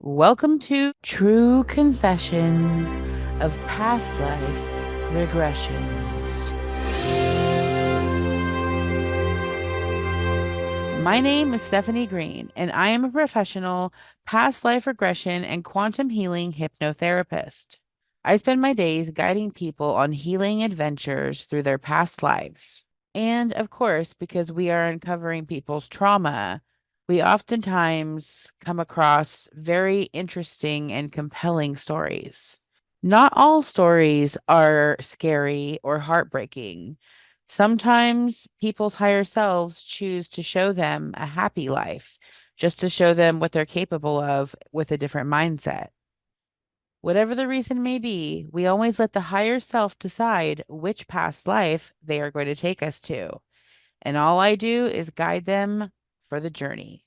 Welcome to True Confessions of Past Life Regressions. My name is Stephanie Green, and I am a professional past life regression and quantum healing hypnotherapist. I spend my days guiding people on healing adventures through their past lives. And of course, because we are uncovering people's trauma, we oftentimes come across very interesting and compelling stories. Not all stories are scary or heartbreaking. Sometimes people's higher selves choose to show them a happy life, just to show them what they're capable of with a different mindset. Whatever the reason may be, we always let the higher self decide which past life they are going to take us to. And all I do is guide them for the journey.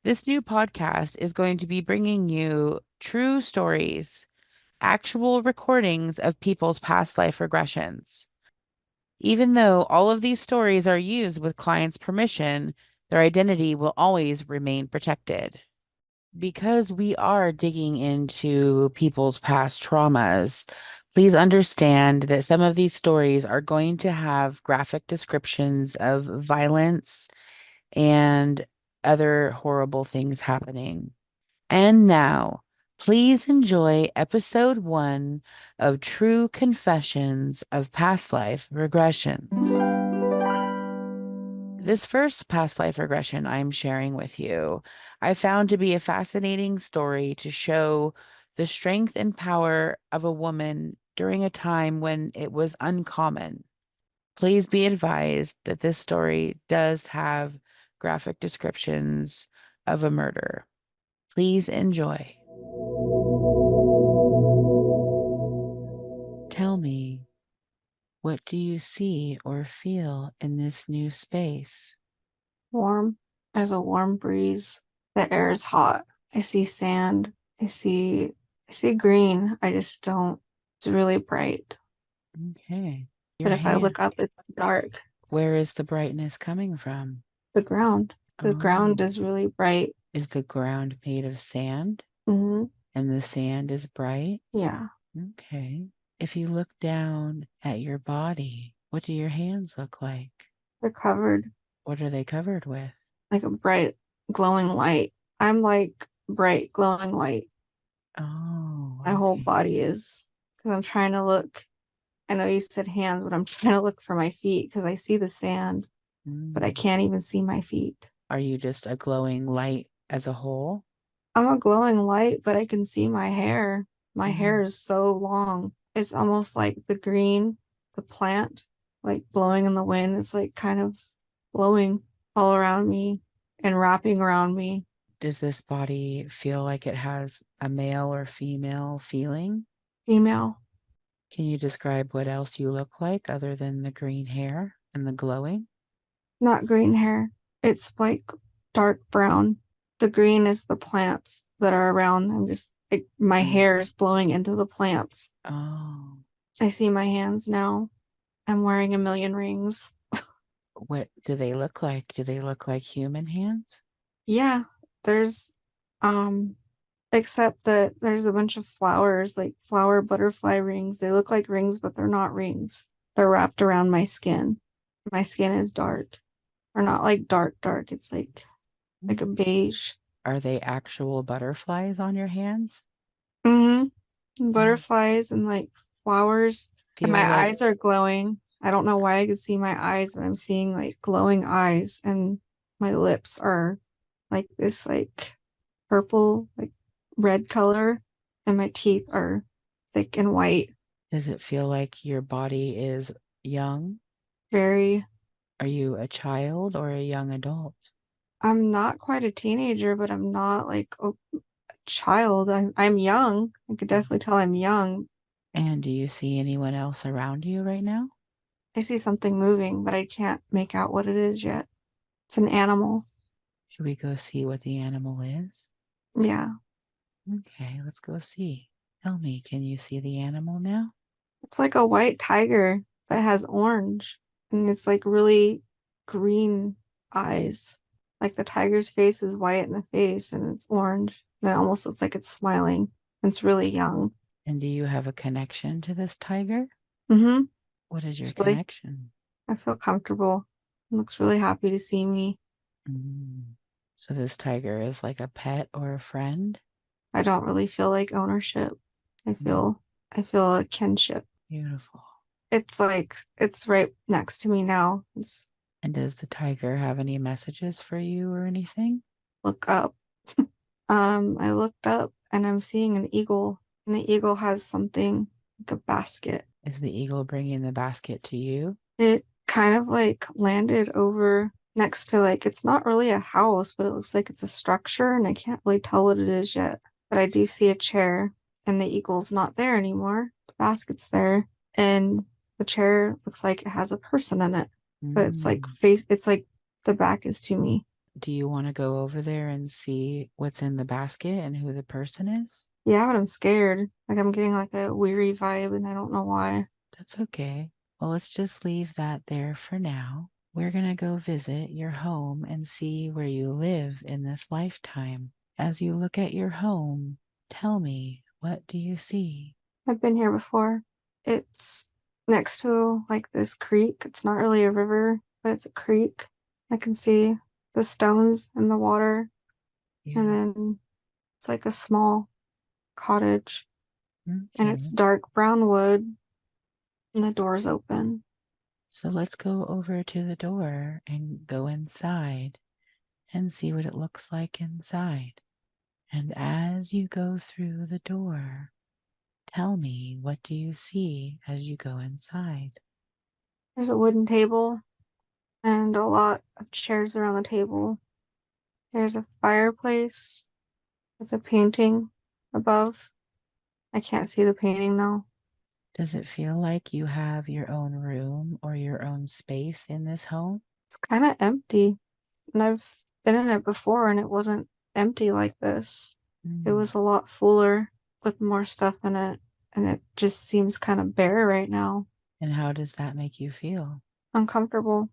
This new podcast is going to be bringing you true stories, actual recordings of people's past life regressions. Even though all of these stories are used with clients' permission, their identity will always remain protected. Because we are digging into people's past traumas, please understand that some of these stories are going to have graphic descriptions of violence and other horrible things happening. And now, please enjoy episode 1 of True Confessions of Past Life Regressions. This first past life regression I'm sharing with you, I found to be a fascinating story to show the strength and power of a woman during a time when it was uncommon. Please be advised that this story does have graphic descriptions of a murder. Please enjoy. Tell me, what do you see or feel in this new space? Warm. There's a warm breeze. The air is hot. I see sand. I see green. I just don't. It's really bright. Okay. But Your if I hand. look up, it's dark. Where is the brightness coming from? The ground. The Oh, ground is really bright. is the ground made of sand and the sand is bright? Yeah. Okay. If you look down at your body, what do your hands look like? They're covered What are they covered with? like a bright glowing light. I'm like bright glowing light. Oh, My whole okay. body is because I'm trying to look. I know you said hands, but I'm trying to look for my feet because I see the sand, but I Mm. can't even see my feet. Are you just a glowing light as a whole? I'm a glowing light, but I can see my hair. My hair Mm. is so long. It's almost like the green, the plant, like blowing in the wind. It's like kind of blowing all around me and wrapping around me. Does this body feel like it has a male or female feeling? Female, Can you describe what else you look like other than the green hair and the glowing? not green hair. It's like dark brown. The green is the plants that are around. I'm just like my Mm. hair is blowing into the plants. Oh, I see my hands now. I'm wearing a million rings. what do they look like? Do they look like human hands? Yeah, there's um except that there's a bunch of flowers, like flower butterfly rings. They look like rings, but they're not rings. They're wrapped around my skin. My skin is dark. Or not like dark, dark. It's like a Mm. beige. Are they actual butterflies on your hands? Oh, Butterflies and like flowers. And feel my like, eyes are glowing. I don't know why I can see my eyes, but I'm seeing like glowing eyes, and my lips are like this like purple, like red color, and my teeth are thick and white. does it feel like your body is young? Very, Are you a child or a young adult? I'm not quite a teenager, but I'm not like a child. I'm young. I could definitely tell I'm young. And do you see anyone else around you right now? I see something moving, but I can't make out what it is yet. It's an animal. Should we go see what the animal is? Yeah. Okay, let's go see. Tell me, can you see the animal now? It's like a white tiger that has orange, and it's like really green eyes. Like the tiger's face is white in the face and it's orange. And it almost looks like it's smiling. It's really young. And do you have a connection to this tiger? Mm-hmm. What is your It's really, connection? I feel comfortable. It looks really happy to see me. Mm. So this tiger is like a pet or a friend? I don't really feel like ownership. I Mm. feel I feel a kinship. Beautiful. It's like it's right next to me now. It's And does the tiger have any messages for you or anything? look up. I looked up and I'm seeing an eagle, and the eagle has something like a basket. Is the eagle bringing the basket to you? It kind of like landed over next to like it's not really a house, but it looks like it's a structure, and I can't really tell what it is yet. But I do see a chair, and the eagle's not there anymore. The basket's there, and the chair looks like it has a person in it, but it's like Mm. it's like the back is to me. Do you want to go over there and see what's in the basket and who the person is? Yeah, but I'm scared. Like I'm getting like a weary vibe, and I don't know why. That's okay. Well, let's just leave that there for now. We're going to go visit your home and see where you live in this lifetime. As you look at your home, tell me, what do you see? I've been here before. It's next to like this creek. It's not really a river, but it's a creek. I can see the stones in the water, and Yeah. then it's like a small cottage, and it's Okay. dark brown wood, and the door's open. So let's go over to the door and go inside and see what it looks like inside. And as you go through the door, tell me, what do you see as you go inside? There's a wooden table and a lot of chairs around the table. There's a fireplace with a painting above. I can't see the painting though. Does it feel like you have your own room or your own space in this home? It's kind of empty. And I've been in it before and it wasn't empty like this. It Mm. was a lot fuller with more stuff in it. And it just seems kind of bare right now. And how does that make you feel? Uncomfortable.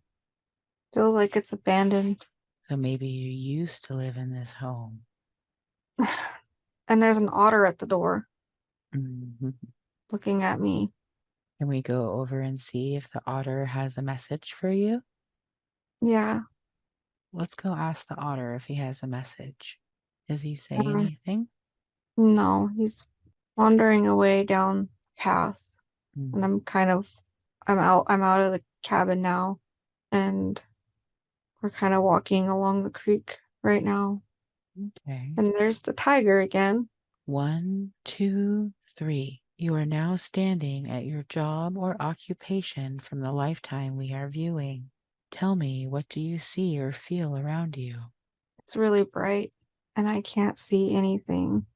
Feel like it's abandoned. So maybe you used to live in this home. And there's an otter at the door Mhm. looking at me. Can we go over and see if the otter has a message for you? Yeah. Let's go ask the otter if he has a message. Does he say Um, anything? no, he's wandering away down the path. And Mm. I'm out of the cabin now. And we're kind of walking along the creek right now. Okay. And there's the tiger again. One, two, three. You are now standing at your job or occupation from the lifetime we are viewing. Tell me, what do you see or feel around you? It's really bright and I can't see anything.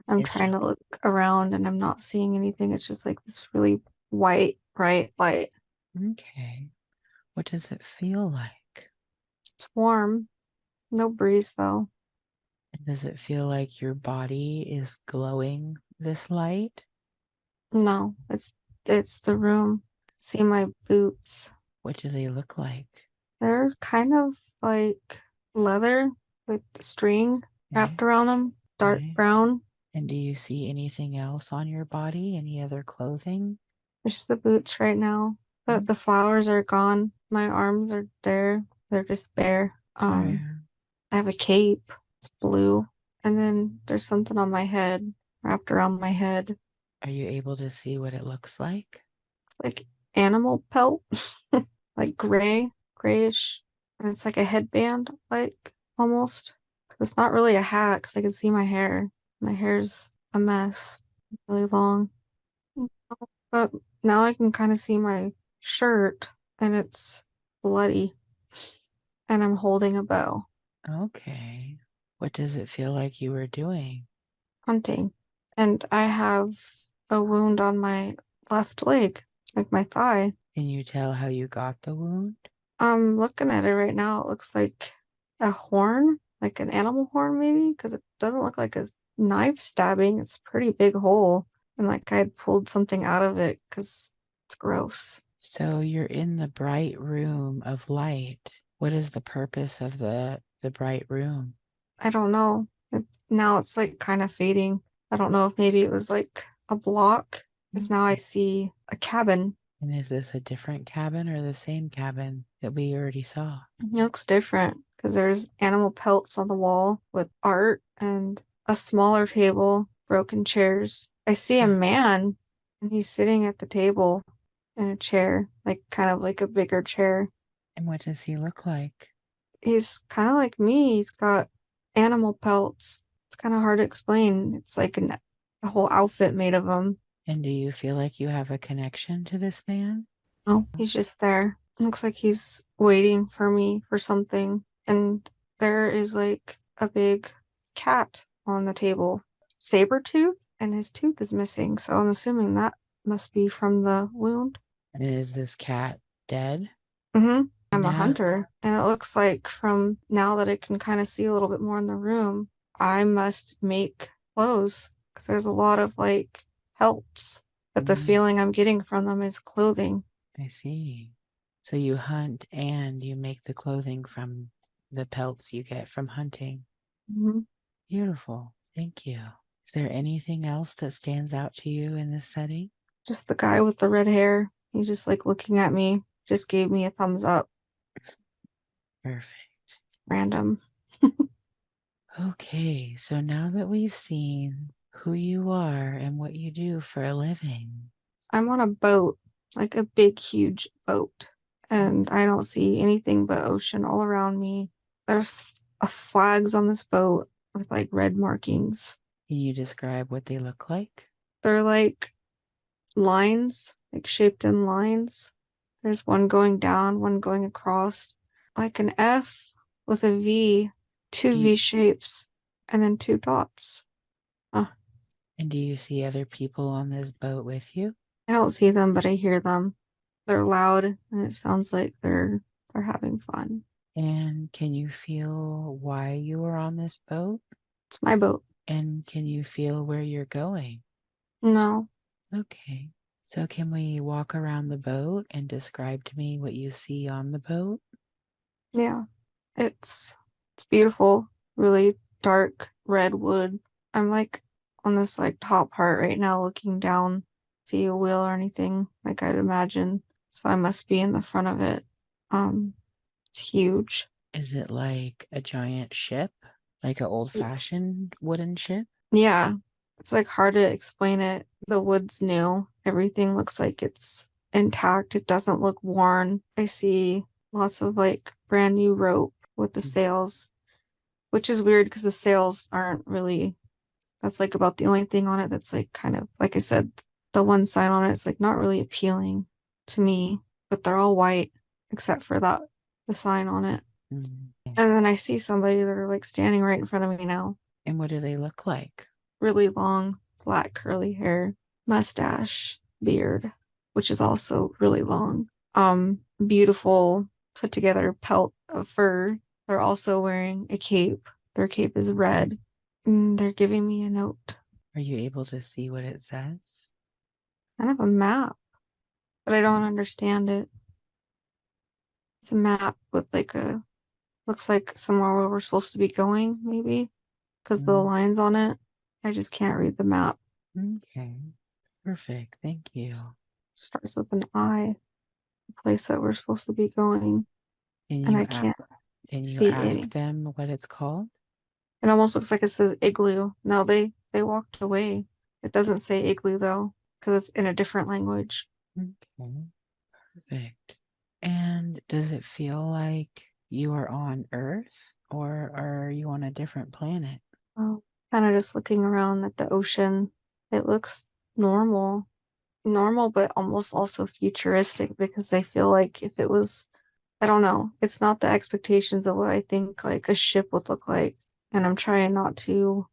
I'm It's trying just, to look around and I'm not seeing anything. It's just like this really white, bright light. okay. What does it feel like? It's warm. No breeze though. Does it feel like your body is glowing this light? No, it's the room. See my boots. What do they look like? They're kind of like leather with string Okay. wrapped around them, dark Okay. brown. And do you see anything else on your body? Any other clothing? There's the boots right now, but Mm. the flowers are gone. My arms are there. They're just bare. Where I have a cape. It's blue. And then there's something on my head, wrapped around my head. are you able to see what it looks like? It's like animal pelt, like grayish. And it's like a headband, like almost. 'Cause it's not really a hat because I can see my hair. My hair's a mess, really long. But now I can kind of see my shirt and it's bloody. And I'm holding a bow, Okay. What does it feel like you were doing? hunting. And I have a wound on my left leg, like my thigh. Can you tell how you got the wound? I'm looking at it right now. It looks like a horn, like an animal horn, maybe, because it doesn't look like a knife stabbing. It's a pretty big hole. And like I had pulled something out of it because it's gross. So you're in the bright room of light. What is the purpose of the the bright room? I don't know. Now it's like kind of fading. I don't know if maybe it was like a block, because now I Okay. see a cabin. And is this a different cabin or the same cabin that we already saw? It looks different because there's animal pelts on the wall with art and a smaller table, broken chairs. I see a Yeah. man and he's sitting at the table in a chair, like kind of like a bigger chair. And what does he look like? He's kind of like me. He's got animal pelts. It's kind of hard to explain. It's like a whole outfit made of them. And do you feel like you have a connection to this man? Oh, he's just there. Looks like he's waiting for me for something. And there is like a big cat on the table, saber tooth, and his tooth is missing. So I'm assuming that must be from the wound. And is this cat dead? I'm a Now, hunter, and it looks like from now that I can kind of see a little bit more in the room, I must make clothes because there's a lot of like helps, but the mm, feeling I'm getting from them is clothing. I see. So you hunt and you make the clothing from the pelts you get from hunting. Mhm. Beautiful. Thank you. Is there anything else that stands out to you in this setting? Just the guy with the red hair, he's just like looking at me, just gave me a thumbs up, Perfect. random. Okay, so now that we've seen who you are and what you do for a living, I'm on a boat, like a big, huge boat, and I don't see anything but ocean all around me. There's flags on this boat with like red markings. can you describe what they look like? They're like lines, like shaped in lines. There's one going down, one going across, like an F with a V, two Do you, V shapes, and then two dots. Uh, and do you see other people on this boat with you? I don't see them, but I hear them. They're loud, and it sounds like they're having fun. And can you feel why you are on this boat? It's my boat. And can you feel where you're going? No, Okay. So can we walk around the boat and describe to me what you see on the boat? yeah, it's it's beautiful, really dark red wood. I'm like on this like top part right now looking down, see a wheel or anything like I'd imagine. So I must be in the front of it. It's huge. Is it like a giant ship? Like an old-fashioned wooden ship? Yeah, it's like hard to explain it. The wood's new. Everything looks like it's intact. It doesn't look worn. I see lots of like brand new rope with the Mm, sails, which is weird because the sails aren't really, that's like about the only thing on it that's like kind of, like I said, the one sign on it is like not really appealing to me, but they're all white except for that, the sign on it. mm. And then I see somebody that are like standing right in front of me now. And what do they look like? Really long, black curly hair, mustache, beard, which is also really long. Beautiful put together pelt of fur. They're also wearing a cape. Their cape is red. They're giving me a note, Are you able to see what it says? kind of a map, but I don't understand it. It's a map with like a, looks like somewhere where we're supposed to be going, maybe, because the Mm, lines on it. I just can't read the map. okay, perfect. Thank you. Starts with an I, the place that we're supposed to be going, Can and you I a- can't can you see ask any. them what it's called? It almost looks like it says igloo. No, they walked away. It doesn't say igloo though, because it's in a different language. Okay, perfect. And does it feel like you are on Earth or are you on a different planet? Oh, kind of just looking around at the ocean. It looks normal. Normal, but almost also futuristic because I feel like if it was, I don't know, it's not the expectations of what I think like a ship would look like. And I'm trying not to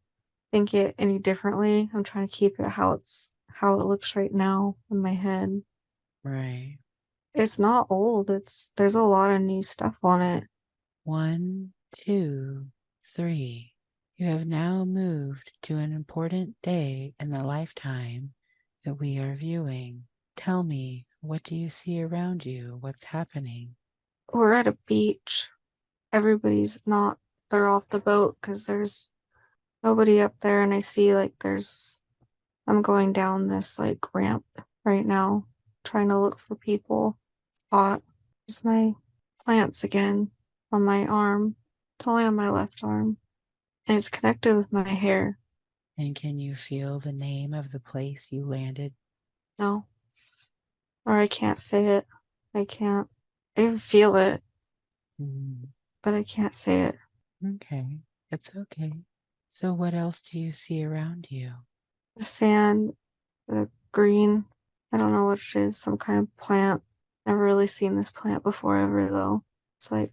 think it any differently. I'm trying to keep it how it looks right now in my head. Right. It's not old. There's a lot of new stuff on it. One, two, three. You have now moved to an important day in the lifetime that we are viewing. Tell me, what do you see around you? What's happening? We're at a beach. Everybody's not they're off the boat because there's nobody up there, and I see like I'm going down this like ramp right now, trying to look for people. Spot. There's my plants again on my arm. It's only on my left arm, and it's connected with my hair. And can you feel the name of the place you landed? No, or I can't say it. I can't. I even feel it, Mm, but I can't say it. okay, that's okay. So, what else do you see around you? The sand, the green. I don't know what it is. Some kind of plant. Never really seen this plant before ever though. It's like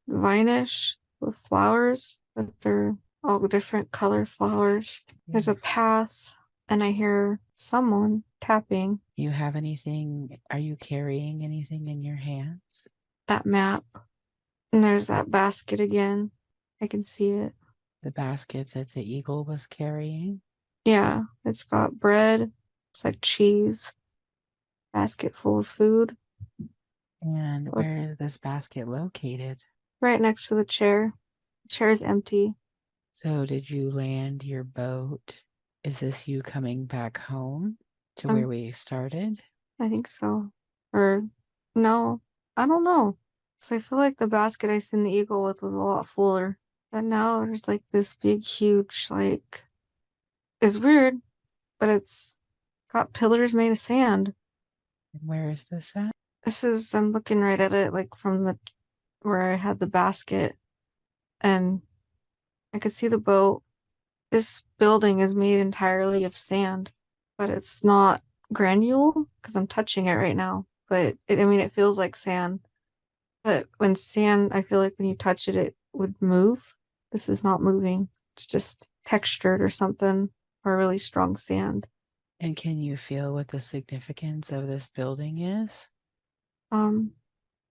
vine-ish with flowers, but they're all different color flowers. There's a Beautiful. path, and I hear someone tapping You have anything? Are you carrying anything in your hands? that map. And there's that basket again. I can see it. The basket that the eagle was carrying? Yeah, it's got bread. It's like cheese, basket full of food. And Look, where is this basket located? right next to the chair. The chair is empty. So, did you land your boat? Is this you coming back home to where Um, we started? I think so. Or no, I don't know. Because I feel like the basket I seen the eagle with was a lot fuller. But now there's like this big, huge, like, it's weird, but it's got pillars made of sand. And where is this at? I'm looking right at it, like from where I had the basket, and I could see the boat. This building is made entirely of sand, but it's not granule because I'm touching it right now. But I mean, it feels like sand. But when sand, I feel like when you touch it, it would move. This is not moving. It's just textured or something, or really strong sand. And can you feel what the significance of this building is? Um,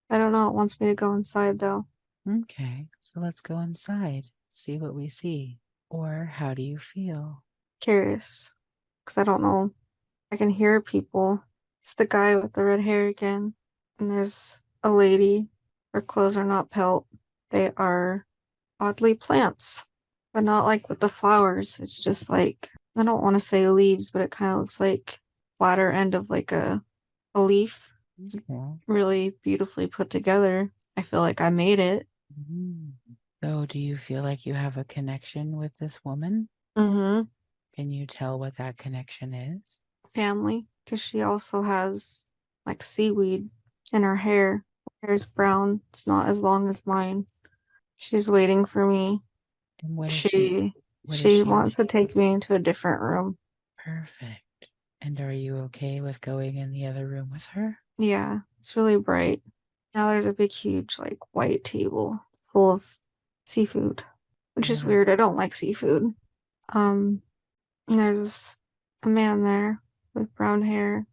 I don't know. It wants me to go inside though. Okay, so let's go inside, see what we see. Or how do you feel? Curious, because I don't know. I can hear people. It's the guy with the red hair again. And there's a lady. Her clothes are not pelt. They are oddly plants, but not like with the flowers. It's just like, I don't want to say leaves, but it kind of looks like flatter end of like a leaf. It's Okay. really beautifully put together. I feel like I made it. Mhm. So, do you feel like you have a connection with this woman? Mm-hmm. Can you tell what that connection is? Family, because she also has like seaweed in her hair. Her hair's brown. It's not as long as mine. She's waiting for me. And what is she? She What is she she? wants to take me into a different room. Perfect. And are you okay with going in the other room with her? Yeah, it's really bright. Now there's a big, huge, like white table full of seafood, which is Beautiful. weird. I don't like seafood. Um, and there's a man there with brown hair,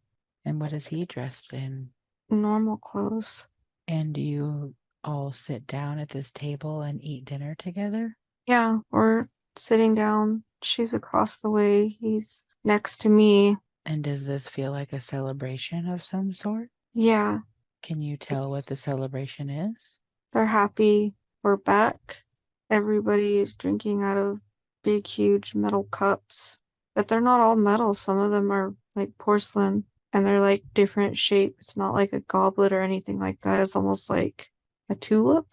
And what is he dressed in? normal clothes. And do you all sit down at this table and eat dinner together? Yeah, we're sitting down. She's across the way. He's next to me. And does this feel like a celebration of some sort? Yeah, Can you tell what the it's celebration is? they're happy. We're back. Everybody is drinking out of big, huge metal cups, but they're not all metal. Some of them are like porcelain and they're like different shape. It's not like a goblet or anything like that. It's almost like a tulip,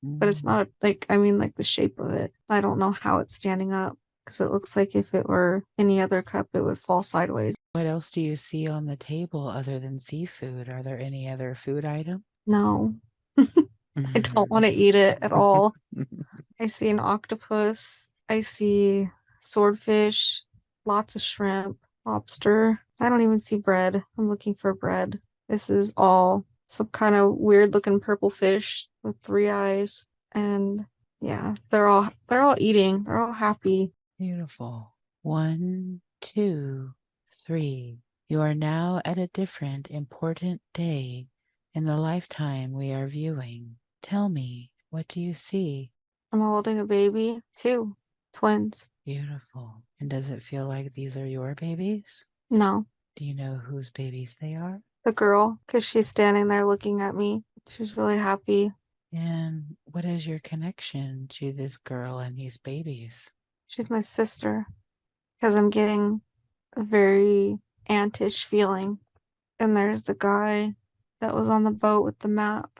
but it's Mm. not like, I mean, like the shape of it. I don't know how it's standing up because it looks like if it were any other cup, it would fall sideways. What else do you see on the table other than seafood? Are there any other food items? No, I don't want to eat it at all. I see an octopus. I see swordfish, lots of shrimp, lobster. I don't even see bread. I'm looking for bread. This is all some kind of weird looking purple fish with three eyes. And yeah, they're all eating. They're all happy. Beautiful. One, two, three. You are now at a different important day in the lifetime we are viewing. Tell me, what do you see? I'm holding a baby, two twins. Beautiful. And does it feel like these are your babies? No, Do you know whose babies they are? the girl, because she's standing there looking at me. She's really happy. And what is your connection to this girl and these babies? She's my sister because I'm getting a very antish feeling. And there's the guy that was on the boat with the map.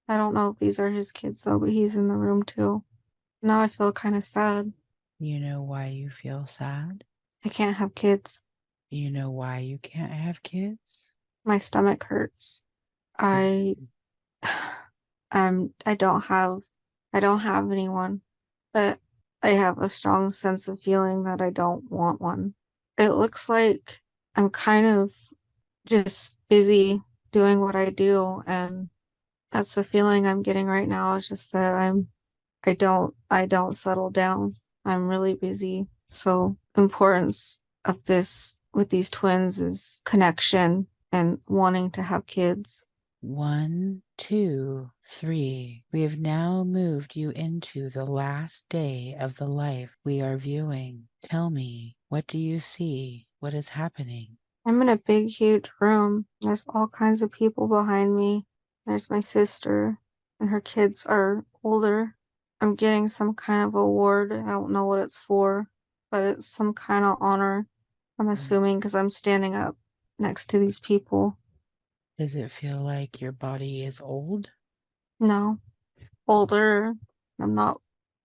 I don't know if these are his kids though, but he's in the room too. Now I feel kind of sad. You know why you feel sad? I can't have kids. You know why you can't have kids? My stomach hurts. Is I I don't have anyone, but I have a strong sense of feeling that I don't want one. It looks like I'm kind of just busy doing what I do, and that's the feeling I'm getting right now. It's just that I don't settle down. I'm really busy. So importance of this with these twins is connection and wanting to have kids. one, two, three. We have now moved you into the last day of the life we are viewing. Tell me, what do you see? What is happening? I'm in a big, huge room. There's all kinds of people behind me. There's my sister, and her kids are older. I'm getting some kind of award. I don't know what it's for, but it's some kind of honor. I'm assuming because I'm standing up next to these people. Does it feel like your body is old? No, older. I'm not,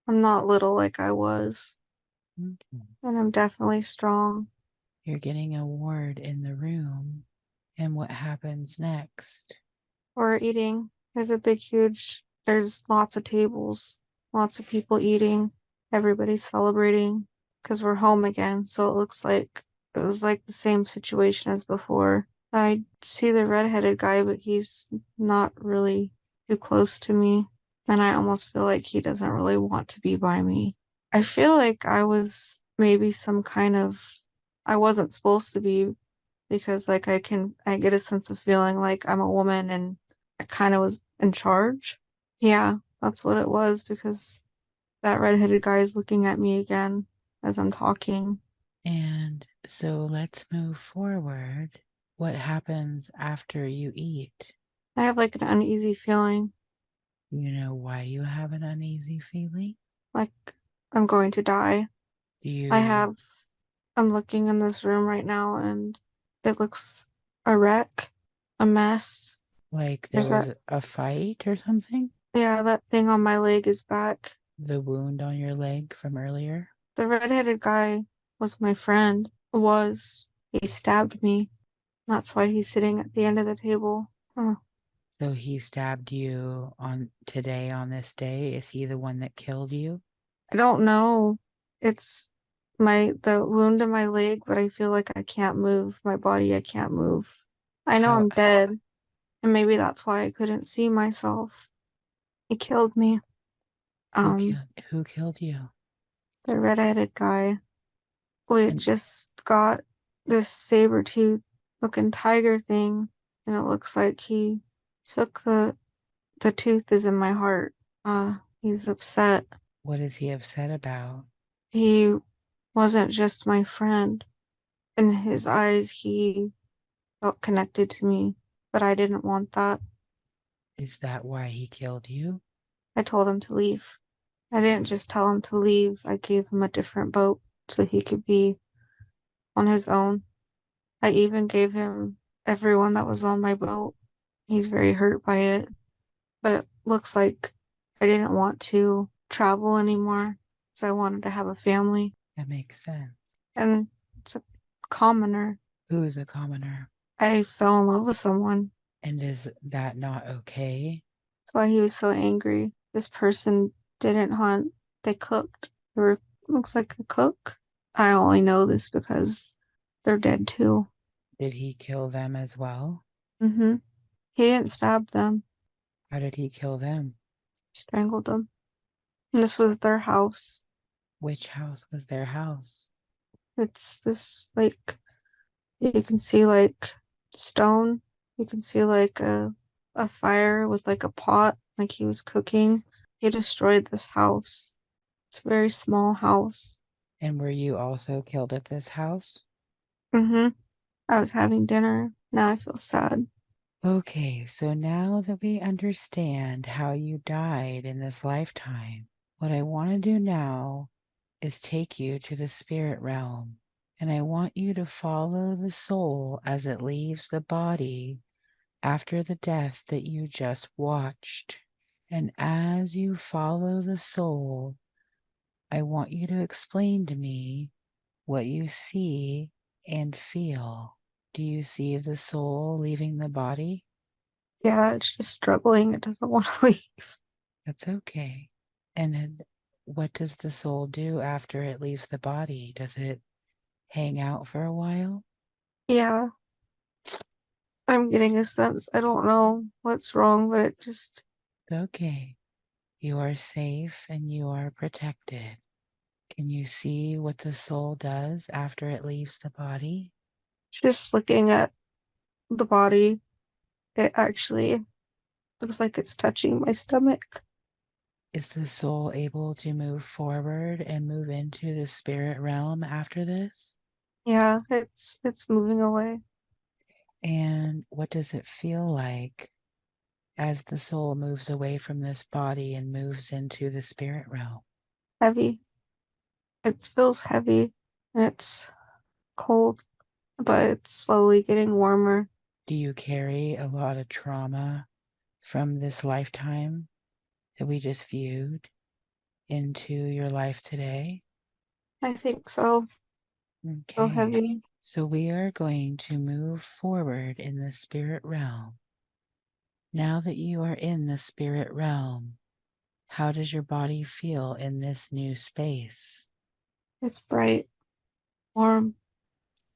I'm not little like I was, Okay. and I'm definitely strong. You're getting a ward in the room. And what happens next? We're eating. There's a big, huge, there's lots of tables, lots of people eating. Everybody's celebrating because we're home again. So it looks like it was like the same situation as before. I see the redheaded guy, but he's not really too close to me. And I almost feel like he doesn't really want to be by me. I feel like I was maybe some kind of, I wasn't supposed to be because like I get a sense of feeling like I'm a woman and I kind of was in charge. Yeah, that's what it was because that redheaded guy is looking at me again as I'm talking. And so let's move forward. What happens after you eat? I have like an uneasy feeling You know why you have an uneasy feeling? like I'm going to die. Do I you have, I'm looking in this room right now and it looks a wreck, a mess. like there There's that, was a fight or something? yeah, that thing on my leg is back. The wound on your leg from earlier? The redheaded guy was my friend, was. He stabbed me. That's why he's sitting at the end of the table. Huh. So he stabbed you on today on this day? Is he the one that killed you? I don't know. It's the wound in my leg, but I feel like I can't move my body. I can't move. I know How I'm dead, and maybe that's why I couldn't see myself. He killed me. Um, who killed you? the redheaded guy. We And just got this saber tooth looking tiger thing, and it looks like he took the tooth is in my heart. He's upset. what is he upset about? He wasn't just my friend. In his eyes, he felt connected to me, but I didn't want that. Is that why he killed you? I told him to leave. I didn't just tell him to leave, I gave him a different boat so he could be on his own. I even gave him everyone that was on my boat. He's very hurt by it, but it looks like I didn't want to travel anymore because I wanted to have a family. That makes sense. And it's a commoner. Who's a commoner? I fell in love with someone. And is that not okay? That's why he was so angry. This person didn't hunt, they cooked. They were, looks like a cook. I only know this because they're dead too. Did he kill them as well? Mm-hmm. He didn't stab them, How did he kill them? he strangled them. And this was their house. Which house was their house? It's this like you can see like stone. You can see like a fire with like a pot, like he was cooking. He destroyed this house. It's a very small house. And were you also killed at this house? Mm-hmm. I was having dinner. Now I feel sad. Okay, so now that we understand how you died in this lifetime, what I want to do now is take you to the spirit realm. And I want you to follow the soul as it leaves the body after the death that you just watched. And as you follow the soul, I want you to explain to me what you see and feel. Do you see the soul leaving the body? Yeah, it's just struggling. It doesn't want to leave. That's okay. And then what does the soul do after it leaves the body? Does it hang out for a while? Yeah, I'm getting a sense. I don't know what's wrong, but it just Okay. You are safe and you are protected. Can you see what the soul does after it leaves the body? just looking at the body, it actually looks like it's touching my stomach. Is the soul able to move forward and move into the spirit realm after this? Yeah, it's moving away. And what does it feel like as the soul moves away from this body and moves into the spirit realm? Heavy. It feels heavy and it's cold, but it's slowly getting warmer. Do you carry a lot of trauma from this lifetime that we just viewed into your life today? I think so. So Okay. heavy. So we are going to move forward in the spirit realm. Now that you are in the spirit realm, how does your body feel in this new space? It's bright, warm.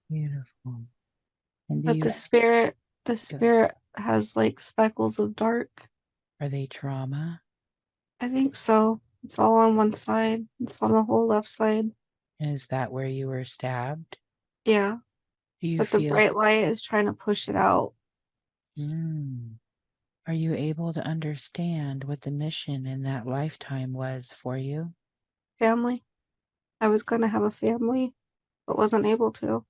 Beautiful. And do But you, the go- spirit has like speckles of dark. are they trauma? I think so. It's all on one side. It's on the whole left side. And is that where you were stabbed? Yeah. Do you But the feel, bright light is trying to push it out. mm, are you able to understand what the mission in that lifetime was for you? Family. I was gonna have a family, but wasn't able to.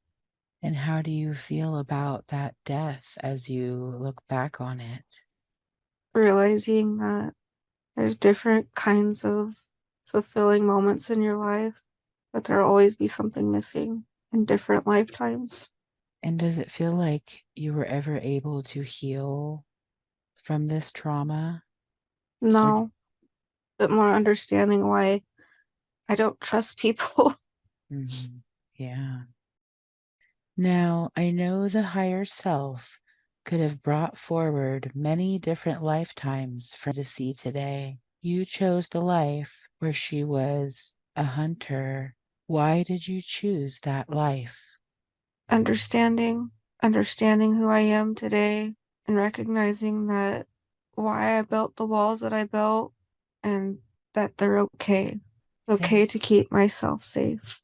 And how do you feel about that death as you look back on it? Realizing that there's different kinds of fulfilling moments in your life, but there'll always be something missing in different lifetimes. And does it feel like you were ever able to heal from this trauma? Or, No, but more understanding why I don't trust people. mhm, yeah. Now, I know the higher self could have brought forward many different lifetimes for to see today. You chose the life where she was a hunter. Why did you choose that life? understanding, understanding who I am today and recognizing that why I built the walls that I built and that they're okay. And Okay to keep myself safe.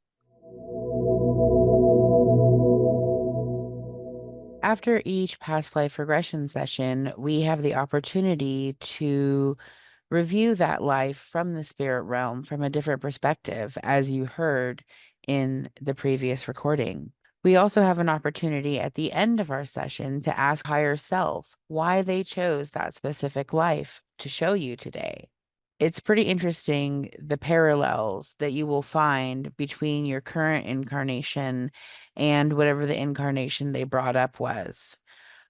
after each past life regression session, we have the opportunity to review that life from the spirit realm from a different perspective, as you heard in the previous recording. We also have an opportunity at the end of our session to ask higher self why they chose that specific life to show you today. It's pretty interesting the parallels that you will find between your current incarnation and whatever the incarnation they brought up was.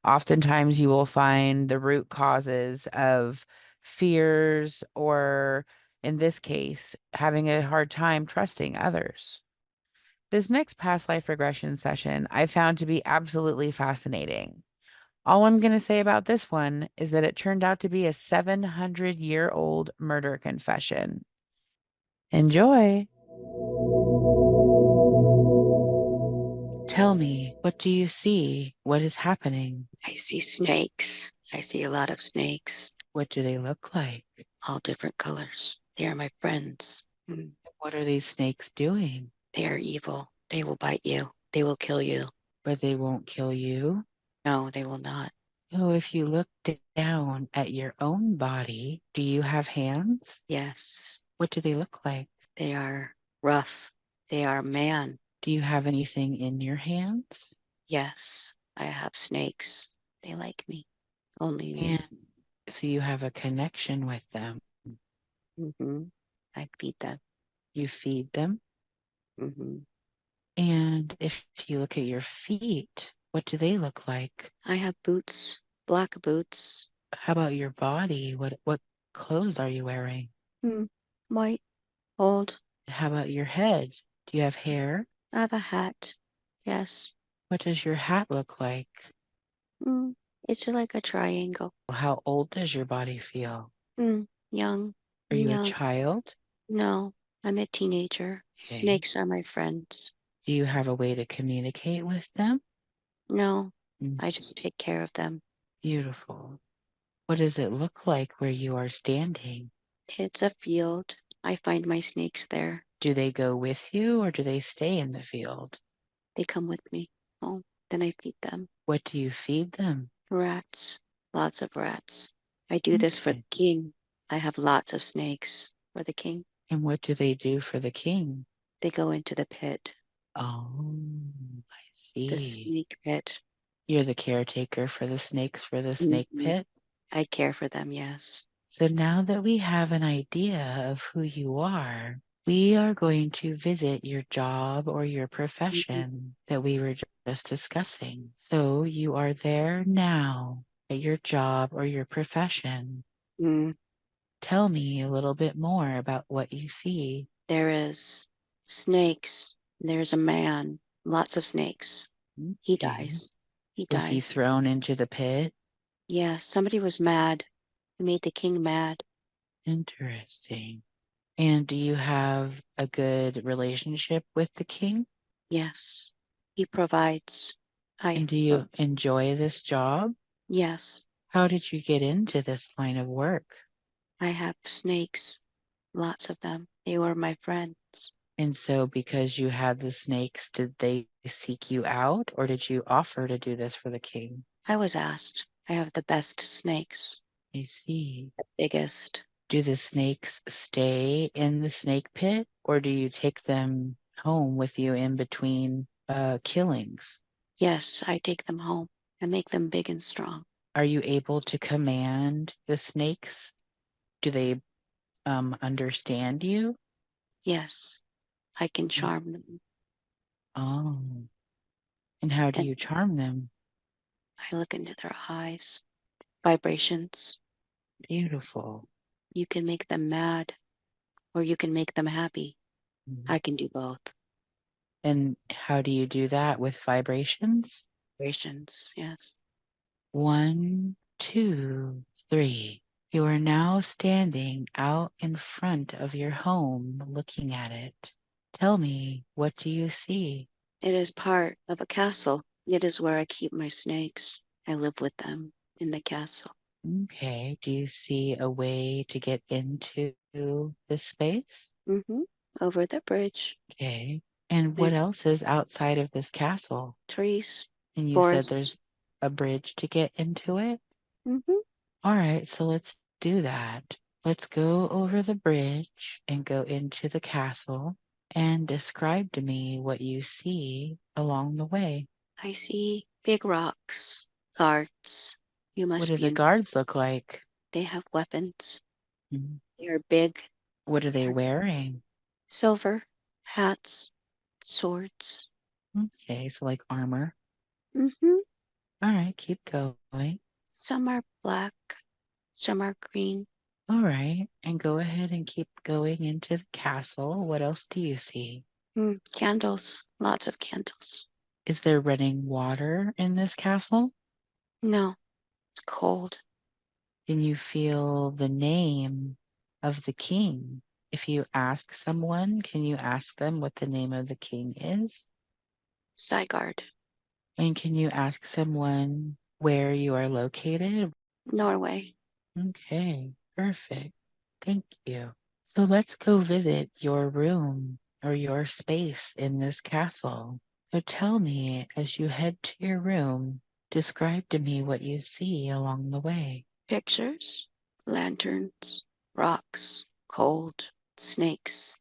Oftentimes, you will find the root causes of fears, or in this case, having a hard time trusting others. This next past life regression session I found to be absolutely fascinating. All I'm going to say about this one is that it turned out to be a 700-year-old murder confession. Enjoy. Tell me, what do you see? What is happening? I see snakes. I see a lot of snakes, What do they look like? all different colors. They are my friends. What are these snakes doing? They are evil. They will bite you. They will kill you. But they won't kill you. No, they will not. Oh, if you look down at your own body, do you have hands? Yes, What do they look like? they are rough. They are man. Do you have anything in your hands? Yes, I have snakes. They like me. Only And me. so you have a connection with them. Mm-hmm. I feed them. You feed them. Mm-hmm. And if you look at your feet, what do they look like? I have boots, black boots. How about your body? What clothes are you wearing? Hmm. White, old. How about your head? Do you have hair? I have a hat. Yes. What does your hat look like? Mm. It's like a triangle. How old does your body feel? Mm. Young. Are I'm you a young. child? No, I'm a teenager. Okay. Snakes are my friends. Do you have a way to communicate with them? No, Mm, I just take care of them. beautiful. What does it look like where you are standing? It's a field. I find my snakes there. Do they go with you or do they stay in the field? They come with me home. Then I feed them. What do you feed them? Rats. Lots of rats. I do this for the Okay. king. I have lots of snakes for the king. And what do they do for the king? They go into the pit, Oh, I the see. snake pit. You're the caretaker for the snakes for the snake Mhm. pit. I care for them, yes. So now that we have an idea of who you are, we are going to visit your job or your Mhm. profession that we were just discussing. So you are there now at your job or your profession. Mm. Tell me a little bit more about what you see. There is snakes. There's a man. Lots of snakes. He Okay. dies. He Was he dies. thrown into the pit? Yeah, somebody was mad. He made the king mad. Interesting. And do you have a good relationship with the king? Yes. He provides. I, And do you enjoy this job? yes, How did you get into this line of work? I have snakes. Lots of them. They were my friends. And so, because you had the snakes, did they seek you out or did you offer to do this for the king? I was asked. I have the best snakes. I see. Biggest. Do the snakes stay in the snake pit or do you take them home with you in between killings? Yes, I take them home and make them big and strong. Are you able to command the snakes? Do they understand you? Yes, I can Mm. charm them. Oh, and how do And you charm them? I look into their eyes. Vibrations. Beautiful. You can make them mad or you can make them happy. Mm. I can do both. And how do you do that with vibrations? Vibrations, yes. One, two, three. You are now standing out in front of your home looking at it. Tell me, what do you see? It is part of a castle. It is where I keep my snakes. I live with them in the castle. Okay. Do you see a way to get into this space? Hmm. Over the bridge. Okay. And what There's else is outside of this castle? trees, And you said forests. there's a bridge to get into it? Hmm. All right, so let's do that. Let's go over the bridge and go into the castle and describe to me what you see along the way. I see big rocks, guards. You What must do be the in. guards look like? They have weapons. Mhm. They are big. What are They they are wearing? silver, hats, swords. Okay, so like armor. Hmm. All right, keep going. Some are black, some are green. All right, and go ahead and keep going into the castle. What else do you see? Candles, lots of candles. Is there running water in this castle? No, it's cold. Can you feel the name of the king? If you ask someone, can you ask them what the name of the king is? Zygarde, And can you ask someone where you are located? Norway. Okay, perfect. Thank you. So let's go visit your room or your space in this castle. So tell me, as you head to your room, describe to me what you see along the way. Pictures, lanterns, rocks, cold, snakes,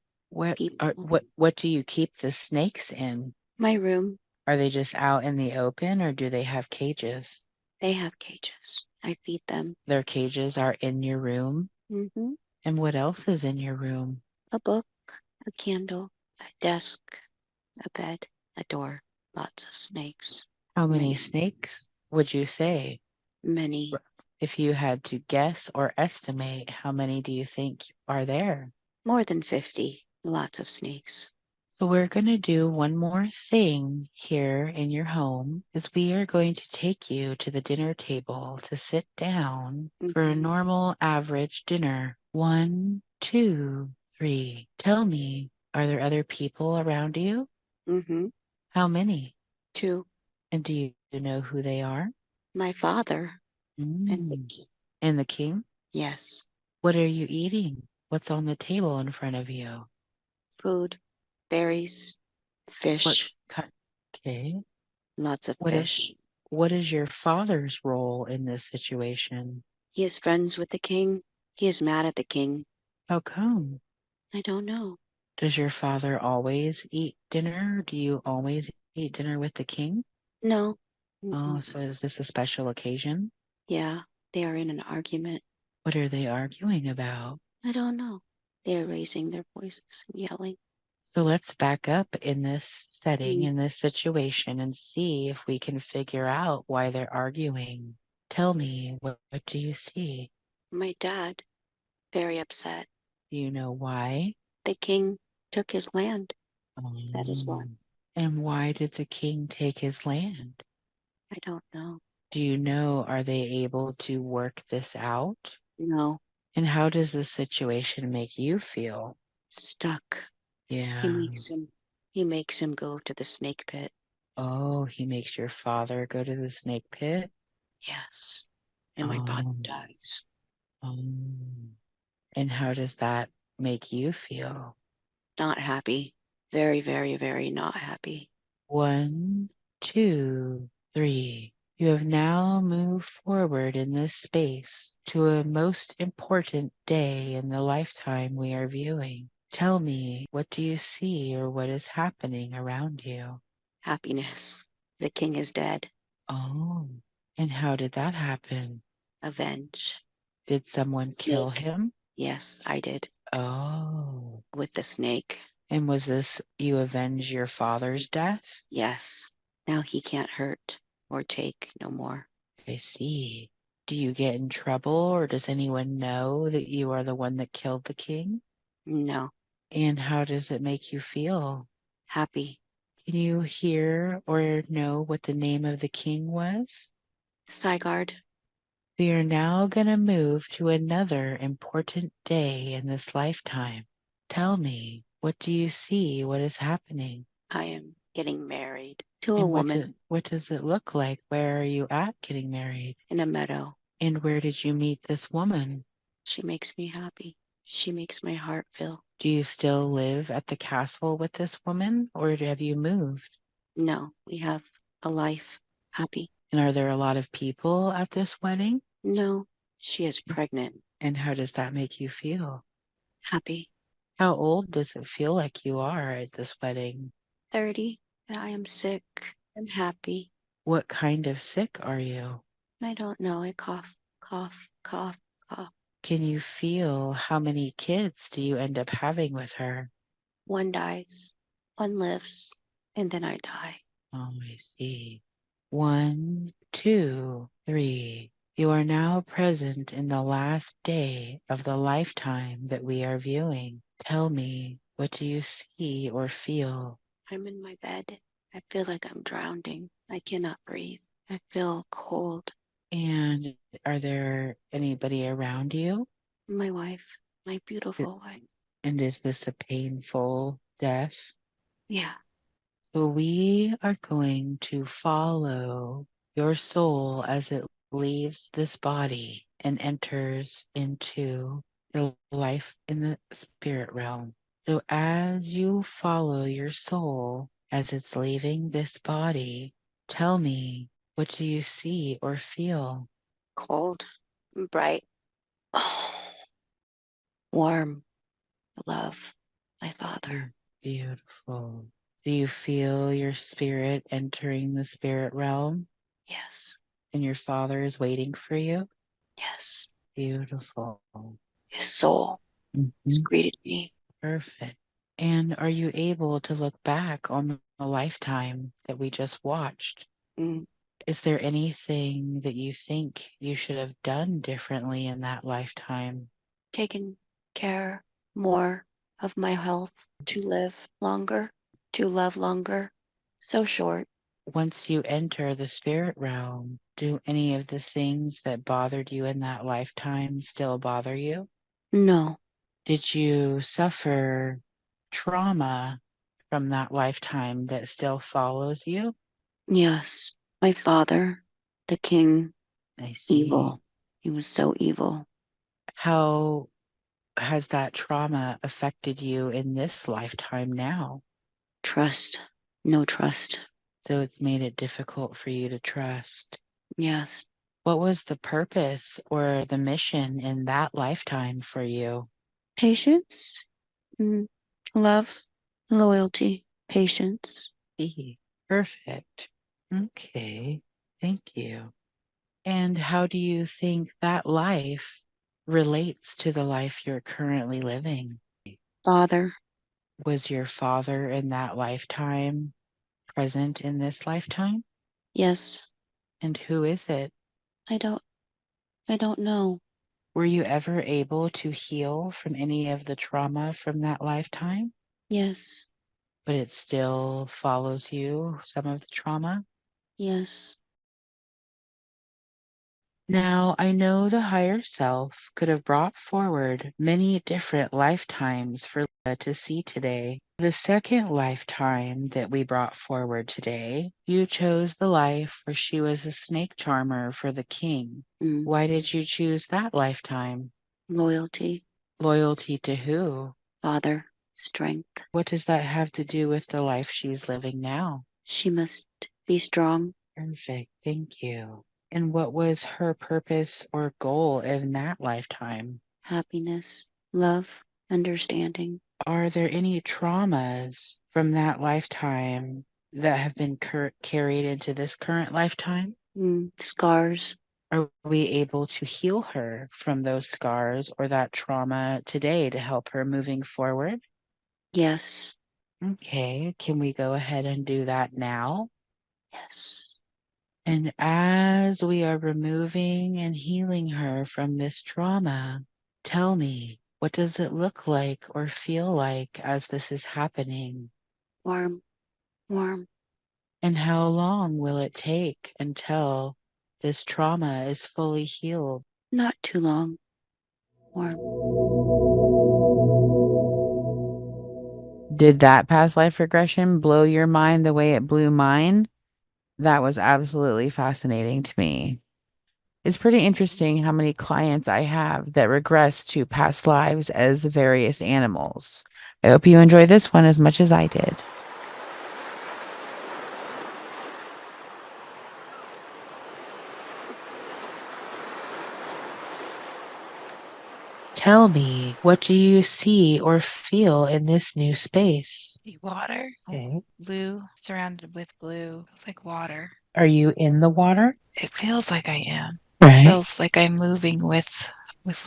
people. What do you keep the snakes in? My room, Are they just out in the open or do they have cages? They have cages. I feed them. Their cages are in your room. Mm-hmm. And what else is in your room? A book, a candle, a desk, a bed, a door, lots of snakes. How many Many, snakes would you say? many, If you had to guess or estimate, how many do you think are there? more than 50. Lots of snakes. So we're going to do one more thing here in your home is we are going to take you to the dinner table to sit down for a Mm-hmm. normal average dinner. 1, 2, 3. Tell me, are there other people around you? Mm-hmm. How many? 2. And do you know who they are? My father and Mm. Vicky. And the king? Yes. What are you eating? What's on the table in front of you? Food, berries, What fish, kind? Okay. lots of What is fish. what is your father's role in this situation? He is friends with the king. He is mad at the king. How come? I don't know. Does your father always eat dinner? Do you always eat dinner with the king? No. Oh, Mm-mm. so is this a special occasion? Yeah, they are in an argument. What are they arguing about? I don't know. They are raising their voices and yelling. So let's back up in this setting, Mm. in this situation, and see if we can figure out why they're arguing. Tell me, what do you see? My dad, very upset. Do you know why? The king took his land. That is why. And why did the king take his land? I don't know. Do you know, are they able to work this out? No. And how does this situation make you feel? Stuck. He Yeah. makes him he makes him go to the snake pit. Oh, he makes your father go to the snake pit? Yes. And my father Um, dies. um, and how does that make you feel? Not happy. Very, very, very not happy. 1, 2, 3. You have now moved forward in this space to a most important day in the lifetime we are viewing. Tell me, what do you see or what is happening around you? Happiness. The king is dead. Oh, and how did that happen? Avenge. Did someone kill Snake. him? Yes, I did. Oh, With the snake. and was this you avenge your father's death? Yes. Now he can't hurt or take no more. I see. Do you get in trouble or does anyone know that you are the one that killed the king? No. And how does it make you feel? Happy. Can you hear or know what the name of the king was? Sigard. We are now going to move to another important day in this lifetime. Tell me, what do you see? What is happening? I am getting married to a And woman what does it look like? Where are you at getting married? in a meadow. And where did you meet this woman? She makes me happy. She makes my heart fill. Do you still live at the castle with this woman, or have you moved? No, we have a life. Happy. And are there a lot of people at this wedding? No, she is pregnant. And how does that make you feel? Happy. How old does it feel like you are at this wedding? 30. And I am sick. I'm happy. What kind of sick are you? I don't know. I cough, cough, cough, cough. Can you feel how many kids do you end up having with her? One dies, one lives, and then I die. Oh, I see. 1, 2, 3. You are now present in the last day of the lifetime that we are viewing. Tell me, what do you see or feel? I'm in my bed. I feel like I'm drowning. I cannot breathe. I feel cold. And are there anybody around you? My wife, my I- beautiful wife. And is this a painful death? Yeah, So we are going to follow your soul as it leaves this body and enters into the life in the spirit realm. So as you follow your soul as it's leaving this body, tell me, what do you see or feel? cold, bright, warm, love, my father. Beautiful. Do you feel your spirit entering the spirit realm? Yes, And your father is waiting for you? Yes, Beautiful. his soul has Mhm. greeted me. Perfect. And are you able to look back on the lifetime that we just watched? Mm. Is there anything that you think you should have done differently in that lifetime? Taken care more of my health to live longer, to love longer. So short. Once you enter the spirit realm, do any of the things that bothered you in that lifetime still bother you? No. Did you suffer trauma from that lifetime that still follows you? Yes. My father, the king, I see. evil. He was so evil. How has that trauma affected you in this lifetime now? Trust. No trust. So it's made it difficult for you to trust. Yes. What was the purpose or the mission in that lifetime for you? Patience. Mm. Love. Loyalty. Patience. See, perfect. Okay, thank you. And how do you think that life relates to the life you're currently living? Father. Was your father in that lifetime present in this lifetime? Yes. And who is it? I don't I don't know. Were you ever able to heal from any of the trauma from that lifetime? Yes. But it still follows you, some of the trauma? Yes. Now, I know the higher self could have brought forward many different lifetimes for Leah to see today. The second lifetime that we brought forward today, you chose the life where she was a snake charmer for the king. Mm. Why did you choose that lifetime? Loyalty. Loyalty to who? Father. Strength. What does that have to do with the life she's living now? She must be strong. Perfect. Thank you. And what was her purpose or goal in that lifetime? Happiness. Love. Understanding. Are there any traumas from that lifetime that have been carried into this current lifetime? Mm. Scars. Are we able to heal her from those scars or that trauma today to help her moving forward? Yes. Okay, can we go ahead and do that now? Yes. And as we are removing and healing her from this trauma, tell me, what does it look like or feel like as this is happening? Warm. Warm. And how long will it take until this trauma is fully healed? Not too long. Warm. Did that past life regression blow your mind the way it blew mine? That was absolutely fascinating to me. It's pretty interesting how many clients I have that regress to past lives as various animals. I hope you enjoy this one as much as I did. Tell me, what do you see or feel in this new space? The water, Okay. blue, surrounded with blue. It's like water. Are you in the water? It feels like I am. Right. Feels like I'm moving with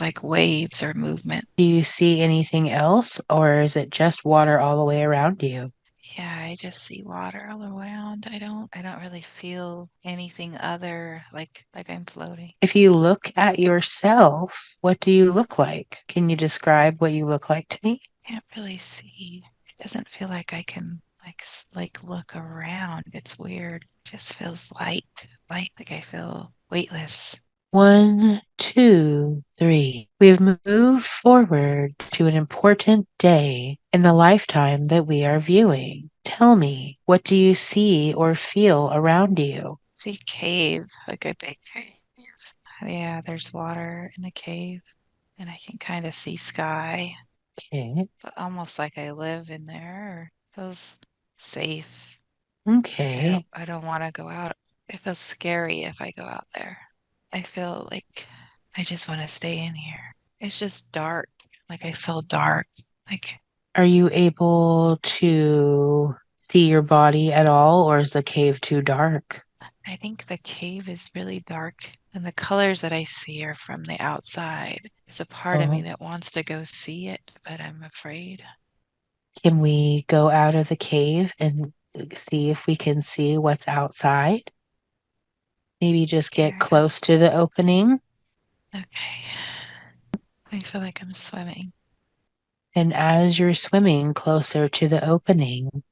like waves or movement. Do you see anything else, or is it just water all the way around you? Yeah, I just see water all around. I don't really feel anything other like I'm floating. If you look at yourself, what do you look like? Can you describe what you look like to me? Can't really see. It doesn't feel like I can like look around. It's weird. It just feels light. Light like I feel weightless. 1, 2, 3. We've moved forward to an important day in the lifetime that we are viewing. Tell me, what do you see or feel around you? See cave, like a big cave. Yeah, there's water in the cave, and I can kind of see sky, Okay. but almost like I live in there. Feels safe. Like Okay. I don't want to go out. It feels scary if I go out there. I feel like I just want to stay in here. It's just dark. Like I feel dark. Like Are you able to see your body at all, or is the cave too dark? I think the cave is really dark, and the colors that I see are from the outside. There's a part of me Oh, that wants to go see it, but I'm afraid. can we go out of the cave and see if we can see what's outside? Maybe just get Scared. I'm close to the opening. okay. I feel like I'm swimming. And as you're swimming closer to the opening,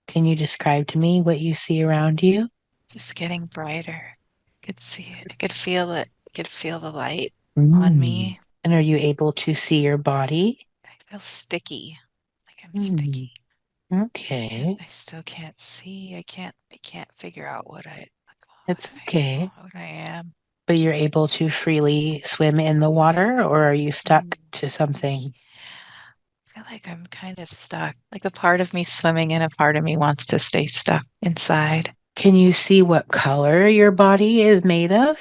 can you describe to me what you see around you? Just getting brighter. I could see it. I could feel it. I could feel the light on Mm. me. And are you able to see your body? I feel sticky. Like I'm Mm. sticky. Okay, I still can't see. I can't figure out it's okay. what I am. But you're able to freely swim in the water, or are you Mm. stuck to something? I feel like I'm kind of stuck. Like a part of me swimming and a part of me wants to stay stuck inside. Can you see what color your body is made of?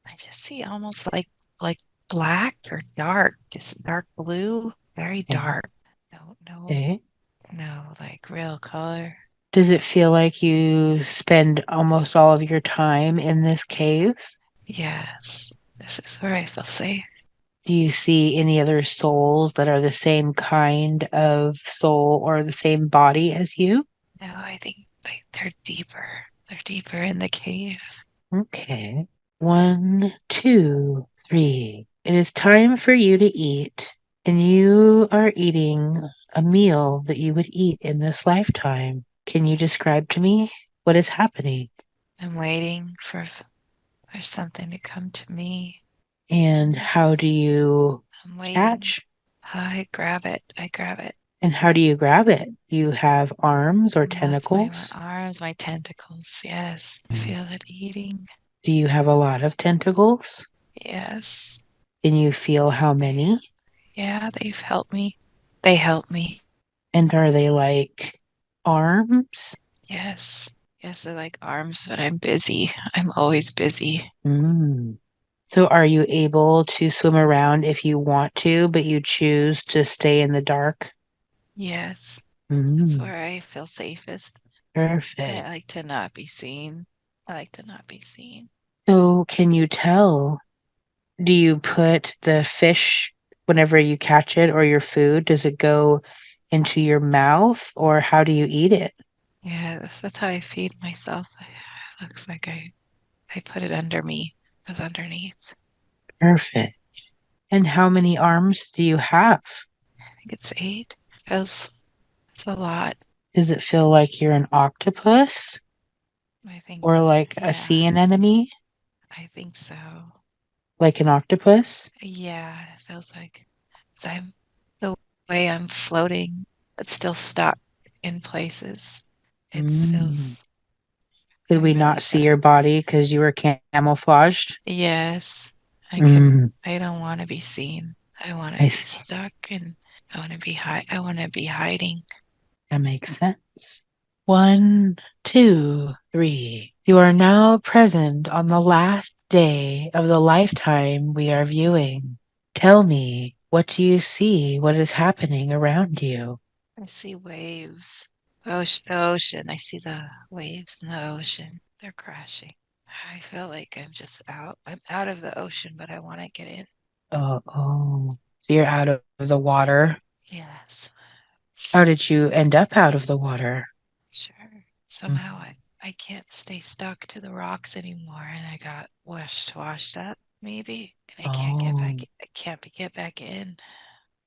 I just see almost like black or dark, just dark blue, very Okay. dark. No, no, Okay. no, like real color. Does it feel like you spend almost all of your time in this cave? Yes, this is where I feel safe. Do you see any other souls that are the same kind of soul or the same body as you? No, I think like they're deeper. They're deeper in the cave. Okay. One, two, three. It is time for you to eat, and you are eating a meal that you would eat in this lifetime. Can you describe to me what is happening? I'm waiting for something to come to me. And how do you I'm waiting. catch? I grab it. I grab it. And how do you grab it? Do you have arms or That's my tentacles? arms, my tentacles. Yes, I Mm. feel it eating. Do you have a lot of tentacles? Yes. Can you feel how They, many? yeah, they've helped me. They help me. And are they like arms? Yes. Yes, I like arms, but I'm busy. I'm always busy. Mm. So are you able to swim around if you want to, but you choose to stay in the dark? Yes. That's Mm. where I feel safest. I Perfect. like to not be seen. I like to not be seen. So can you tell? Do you put the fish whenever you catch it or your food? Does it go into your mouth or how do you eat it? Yeah, that's how I feed myself. It looks like I put it under me. It goes underneath. Perfect. And how many arms do you have? I think it's 8. Feels it's a lot. Does it feel like you're an octopus I think, or like a yeah, sea anemone? I think so. Like an octopus? Yeah, it feels like 'cause I'm the way I'm floating, but still stuck in places. It Mm. feels, Did I we really not see feel, your body because you were camouflaged? yes, Mm. I don't want to be seen. I want to I be see. stuck and I want to be hiding. That makes sense. One, two, three. You are now present on the last day of the lifetime we are viewing. Tell me, what do you see? What is happening around you? I see waves. The ocean. I see the waves in the ocean. They're crashing. I feel like I'm out of the ocean, but I want to get in. Oh. So you're out of the water. Yes, How did you end up out of the water? sure. Somehow Mm. I can't stay stuck to the rocks anymore, and I got washed up, maybe, and Oh. I can't get back in.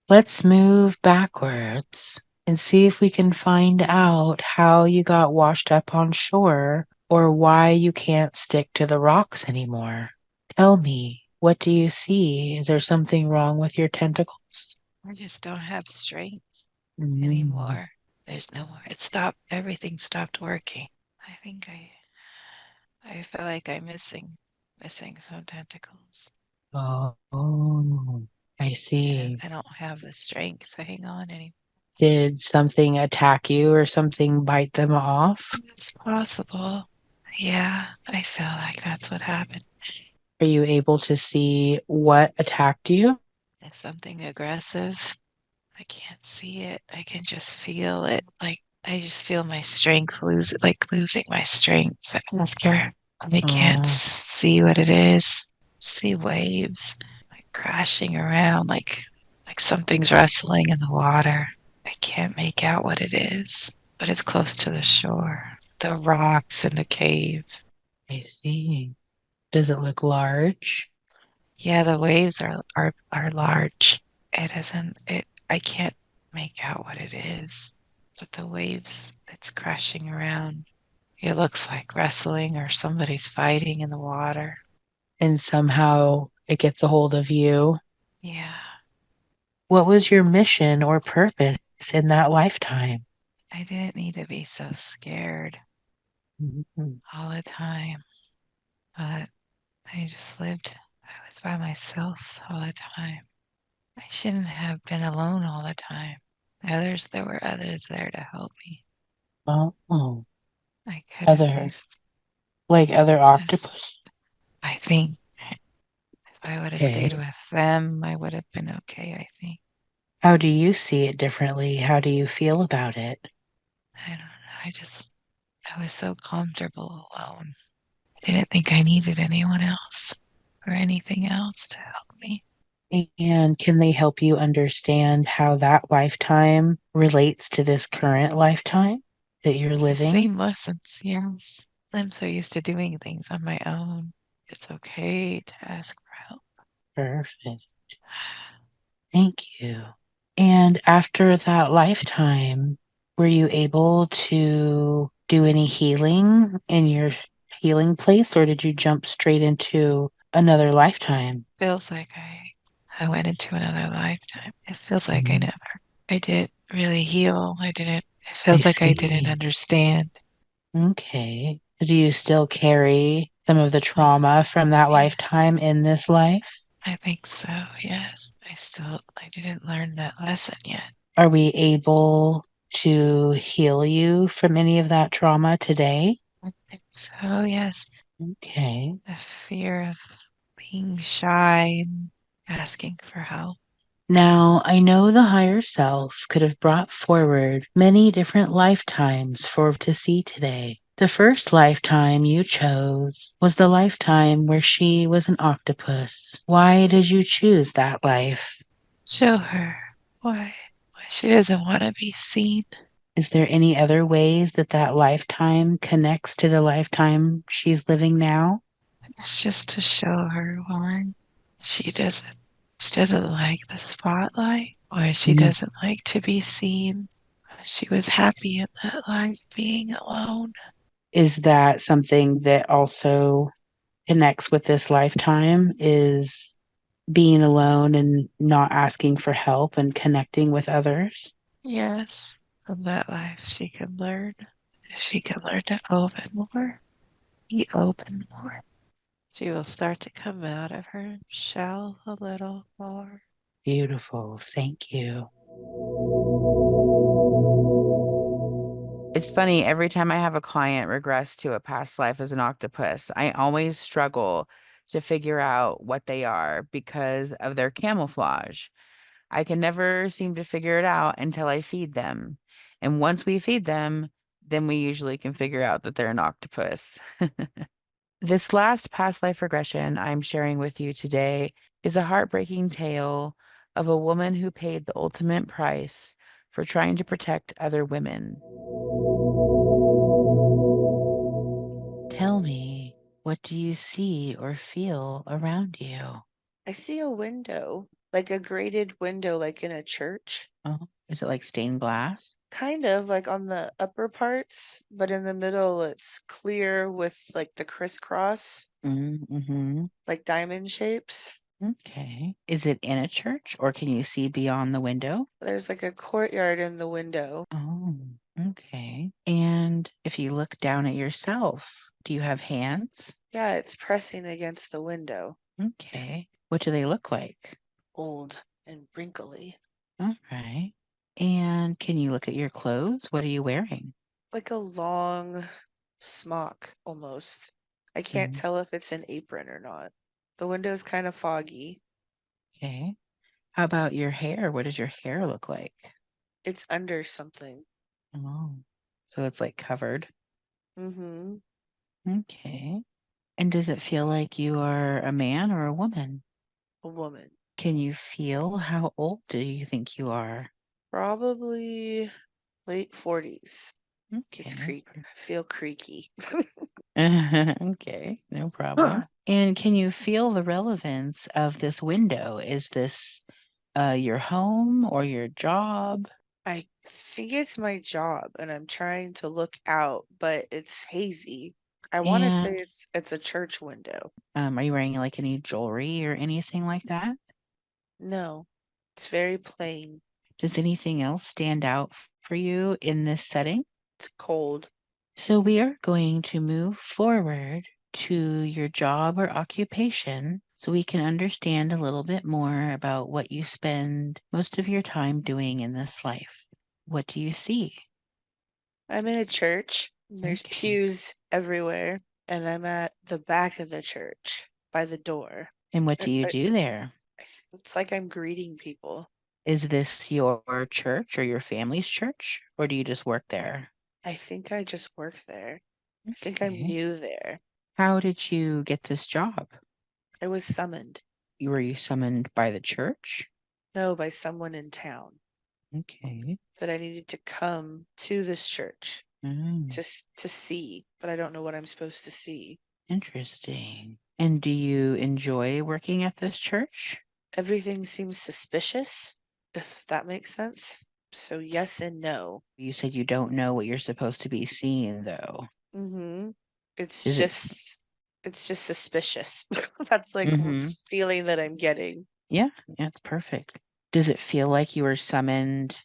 Let's move backwards and see if we can find out how you got washed up on shore or why you can't stick to the rocks anymore. Tell me, what do you see? Is there something wrong with your tentacles? I just don't have strength Mm. anymore. There's no more. It stopped. Everything stopped working. I think I feel like I'm missing some tentacles. Oh, I see. I don't have the strength to hang on anymore. Did something attack you or something bite them off? It's possible. Yeah, I feel like that's what happened. Are you able to see what attacked you? It's something aggressive. I can't see it. I can just feel it. Like I just feel my strength losing my strength after. They can't Oh, see what it is. See waves like crashing around, like something's wrestling in the water. I can't make out what it is, but it's close to the shore. The rocks in the cave. I see. Does it look large? Yeah, the waves are large. It isn't it I can't make out what it is. But the waves it's crashing around. It looks like wrestling or somebody's fighting in the water. And somehow it gets a hold of you. Yeah, What was your mission or purpose in that lifetime? I didn't need to be so scared Mhm. all the time, but I just lived, I was by myself all the time. I shouldn't have been alone all the time. There were others there to help me. Oh, I could have other, used like other just, octopus. I think if I would have stayed Okay. with them, I would have been okay, I think. How do you see it differently? How do you feel about it? I don't know. I was so comfortable alone. I didn't think I needed anyone else or anything else to help me. And can they help you understand how that lifetime relates to this current lifetime that you're It's the living? same lessons, yes. I'm so used to doing things on my own. It's okay to ask for help. Perfect. Thank you. And after that lifetime, were you able to do any healing in your healing place, or did you jump straight into another lifetime? Feels like I went into another lifetime. It feels like Mhm. I didn't really heal. It I feels like I didn't see. understand. Okay. Do you still carry some of the Oh, trauma from that yes. lifetime in this life? I think so, yes. I didn't learn that lesson yet. Are we able to heal you from any of that trauma today? I think so, yes. Okay. The fear of being shy and asking for help. Now, I know the higher self could have brought forward many different lifetimes for to see today. The first lifetime you chose was the lifetime where she was an octopus. Why did you choose that life? Show her why she doesn't want to be seen. Is there any other ways that that lifetime connects to the lifetime she's living now? It's just to show her why she doesn't she doesn't like the spotlight, why she Mm. doesn't like to be seen. She was happy in that life being alone. Is that something that also connects with this lifetime? Is being alone and not asking for help and connecting with others? Yes, from that life she can learn to open more, be open more. She will start to come out of her shell a little more. Beautiful. Thank you. It's funny, every time I have a client regress to a past life as an octopus, I always struggle to figure out what they are because of their camouflage. I can never seem to figure it out until I feed them. And once we feed them, then we usually can figure out that they're an octopus. This last past life regression I'm sharing with you today is a heartbreaking tale of a woman who paid the ultimate price for trying to protect other women. Tell me, what do you see or feel around you? I see a window, like a grated window, like in a church. Oh, is it like stained glass? Kind of like on the upper parts, but in the middle it's clear with like the crisscross, Mm-hmm. like diamond shapes. Okay. Is it in a church or can you see beyond the window? There's like a courtyard in the window. Oh, okay. And if you look down at yourself, do you have hands? Yeah, it's pressing against the window. Okay. What do they look like? Old and wrinkly. All right. And can you look at your clothes? What are you wearing? Like a long smock almost. I can't Mm, tell if it's an apron or not. The window's kind of foggy. okay. How about your hair? What does your hair look like? It's under something. Oh, so it's like covered. Mm-hmm. Okay. And does it feel like you are a man or a woman? A woman. Can you feel how old do you think you are? Probably late 40s. It's Okay. creak. I feel creaky. Okay, no problem. And can you feel the relevance of this window? Is this your home or your job? I think it's my job and I'm trying to look out, but it's hazy. I want to say And it's a church window. are you wearing like any jewelry or anything like that? No, it's very plain. Does anything else stand out for you in this setting? It's cold. So we are going to move forward to your job or occupation so we can understand a little bit more about what you spend most of your time doing in this life. What do you see? I'm in a church. And there's Okay. pews everywhere, and I'm at the back of the church by the door. And what do And you do there? it's like I'm greeting people. Is this your church or your family's church, or do you just work there? I think I just work there. I think I'm Okay. new there. How did you get this job? I was summoned. Were you summoned by the church? No, by someone in town Okay. that I needed to come to this church Mm, to see, but I don't know what I'm supposed to see. interesting. And do you enjoy working at this church? Everything seems suspicious, if that makes sense. So yes and no. You said you don't know what you're supposed to be seeing, though. Mm-hmm. It's Is it? just it's just suspicious. That's like Mm-hmm. feeling that I'm getting. Yeah, yeah, it's perfect. Does it feel like you were summoned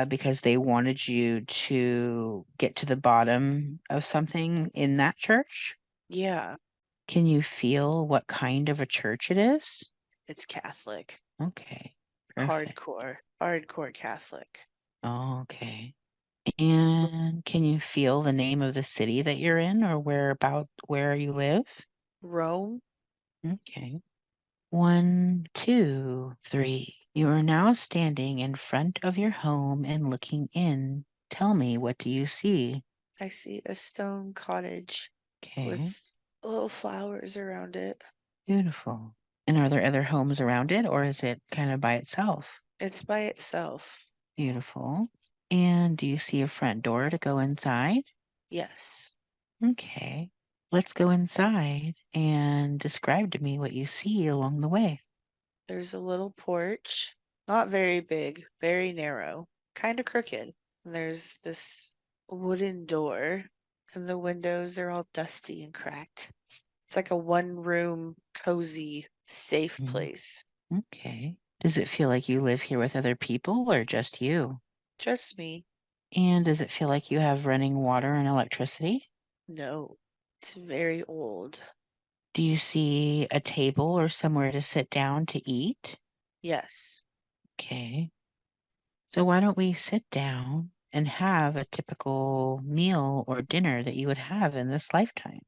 because they wanted you to get to the bottom of something in that church? Yeah, Can you feel what kind of a church it is? it's Catholic. Okay, perfect. Hardcore Catholic. Oh, okay. With And can you feel the name of the city that you're in or where you live? Rome, Okay. 1, 2, 3. You are now standing in front of your home and looking in. Tell me, what do you see? I see a stone cottage Okay, with little flowers around it. beautiful. And are there other homes around it or is it kind of by itself? It's by itself. Beautiful. And do you see a front door to go inside? Yes. Okay. Let's go inside and describe to me what you see along the way. There's a little porch, not very big, very narrow, kind of crooked. And there's this wooden door, and the windows are all dusty and cracked. It's like a one room, cozy, safe Mm, place. okay. Does it feel like you live here with other people or just you? Just me. And does it feel like you have running water and electricity? No, it's very old. Do you see a table or somewhere to sit down to eat? Yes, Okay. So why don't we sit down and have a typical meal or dinner that you would have in this lifetime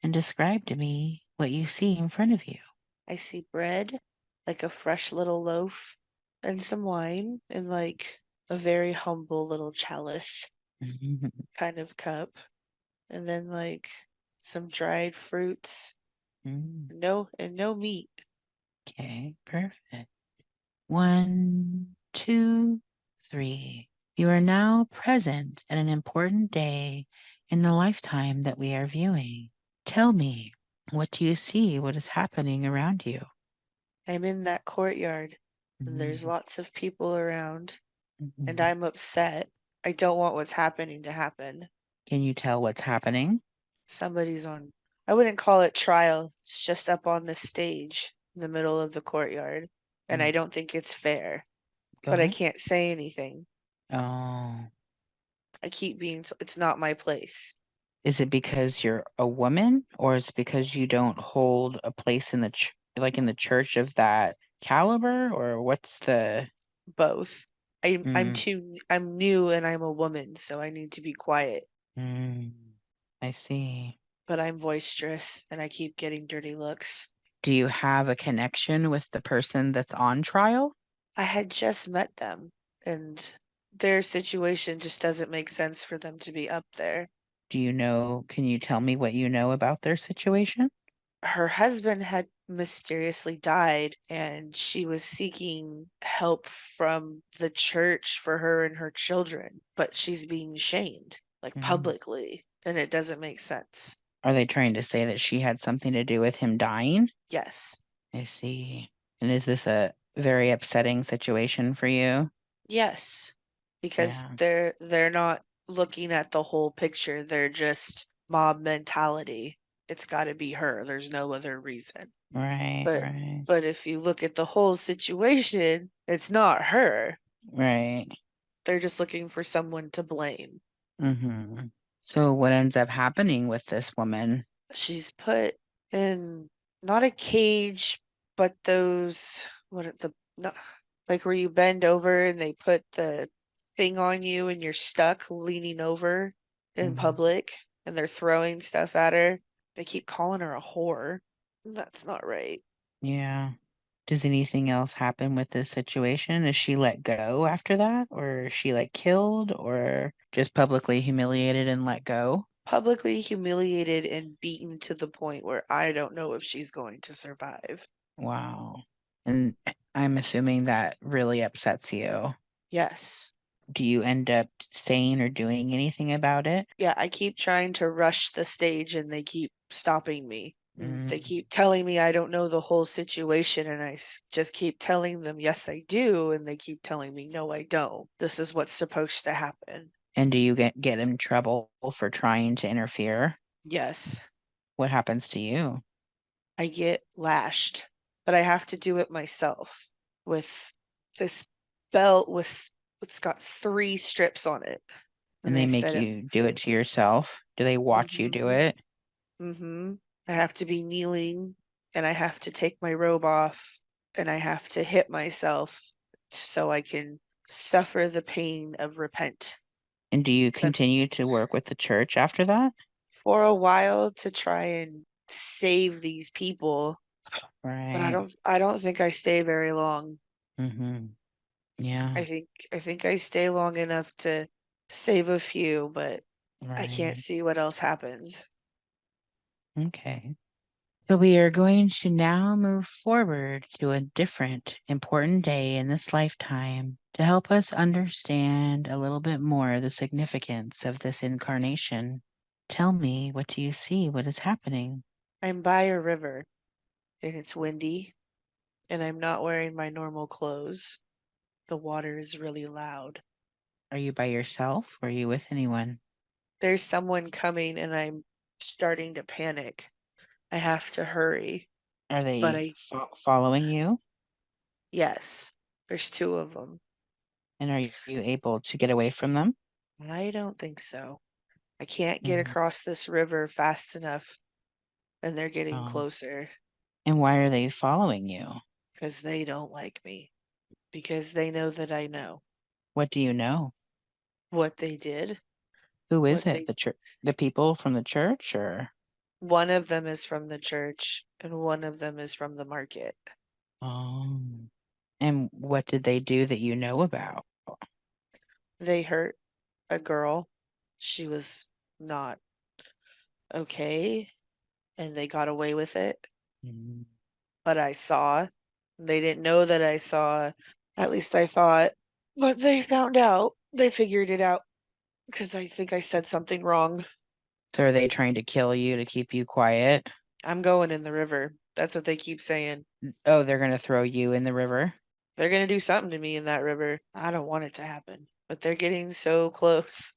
and describe to me what you see in front of you? I see bread, like a fresh little loaf, and some wine in like a very humble little chalice kind of cup. And then like some dried fruits. Mm, No meat. okay, perfect. 1, 2, 3. You are now present at an important day in the lifetime that we are viewing. Tell me, what do you see? What is happening around you? I'm in that courtyard and there's Mhm, lots of people around and mhm. I'm upset. I don't want what's happening to happen. Can you tell what's happening? Somebody's on, I wouldn't call it trial. It's just up on the stage in the middle of the courtyard. And I Mm, don't think it's fair, go but I ahead. can't say anything. Oh, I keep it's not my place. is it because you're a woman, or is it because you don't hold a place in the like in the church of that caliber, or what's the? Both. Mm, I'm new and I'm a woman, so I need to be quiet. mm, I see. But I'm boisterous and I keep getting dirty looks. Do you have a connection with the person that's on trial? I had just met them and their situation just doesn't make sense for them to be up there. Do you know? Can you tell me what you know about their situation? her husband had mysteriously died and she was seeking help from the church for her and her children, but she's being shamed like Mm. publicly, and it doesn't make sense. Are they trying to say that she had something to do with him dying? Yes. I see. And is this a very upsetting situation for you? Yes. Because Yeah. they're not looking at the whole picture. They're just mob mentality. It's got to be her. There's no other reason. Right, But right, but if you look at the whole situation, it's not her. right. They're just looking for someone to blame. Mm-hmm. So what ends up happening with this woman? She's put in not a cage, but those what are the no, like where you bend over and they put the thing on you and you're stuck leaning over in Mhm. public and they're throwing stuff at her. They keep calling her a whore. That's not right. Yeah. Does anything else happen with this situation? Is she let go after that? Or is she like killed or just publicly humiliated and let go? Publicly humiliated and beaten to the point where I don't know if she's going to survive. Wow. And I'm assuming that really upsets you. Yes. Do you end up saying or doing anything about it? Yeah, I keep trying to rush the stage and they keep stopping me. They Mm. keep telling me I don't know the whole situation, and just keep telling them, yes, I do. And they keep telling me, no, I don't. This is what's supposed to happen. And do you get in trouble for trying to interfere? Yes, What happens to you? I get lashed, but I have to do it myself with this belt with it's got 3 strips on it. And And they they make said you do it to yourself? Do they watch you do mm-hmm, it? mm-hmm. I have to be kneeling and I have to take my robe off and I have to hit myself so I can suffer the pain of repent. And do you And continue to work with the church after that? for a while to try and save these people, but I Right. don't I don't think I stay very long. Mm-hmm. Yeah. I think I stay long enough to save a few, but I can't Right. see what else happens. Okay. So we are going to now move forward to a different important day in this lifetime to help us understand a little bit more the significance of this incarnation. Tell me, what do you see? What is happening? I'm by a river and it's windy and I'm not wearing my normal clothes. The water is really loud. Are you by yourself or are you with anyone? There's someone coming and I'm starting to panic. I have to hurry. Are But they following you? yes, there's 2 of them. And are you able to get away from them? I don't think so. I can't get Mhm. across this river fast enough and they're getting Oh. closer And why are they following you? because they don't like me. Because they know that I know What do you know? what they did. Who is What it? they The church, the people from the church, or One of them is from the church and one of them is from the market. oh, and what did they do that you know about? They hurt a girl. She was not okay and they got away with it. Mm. But I saw. They didn't know that I saw. At least I thought. But they found out. They figured it out because I think I said something wrong. So are they trying to kill you to keep you quiet? I'm going in the river. That's what they keep saying. Oh, they're gonna throw you in the river? They're going to do something to me in that river. I don't want it to happen, but they're getting so close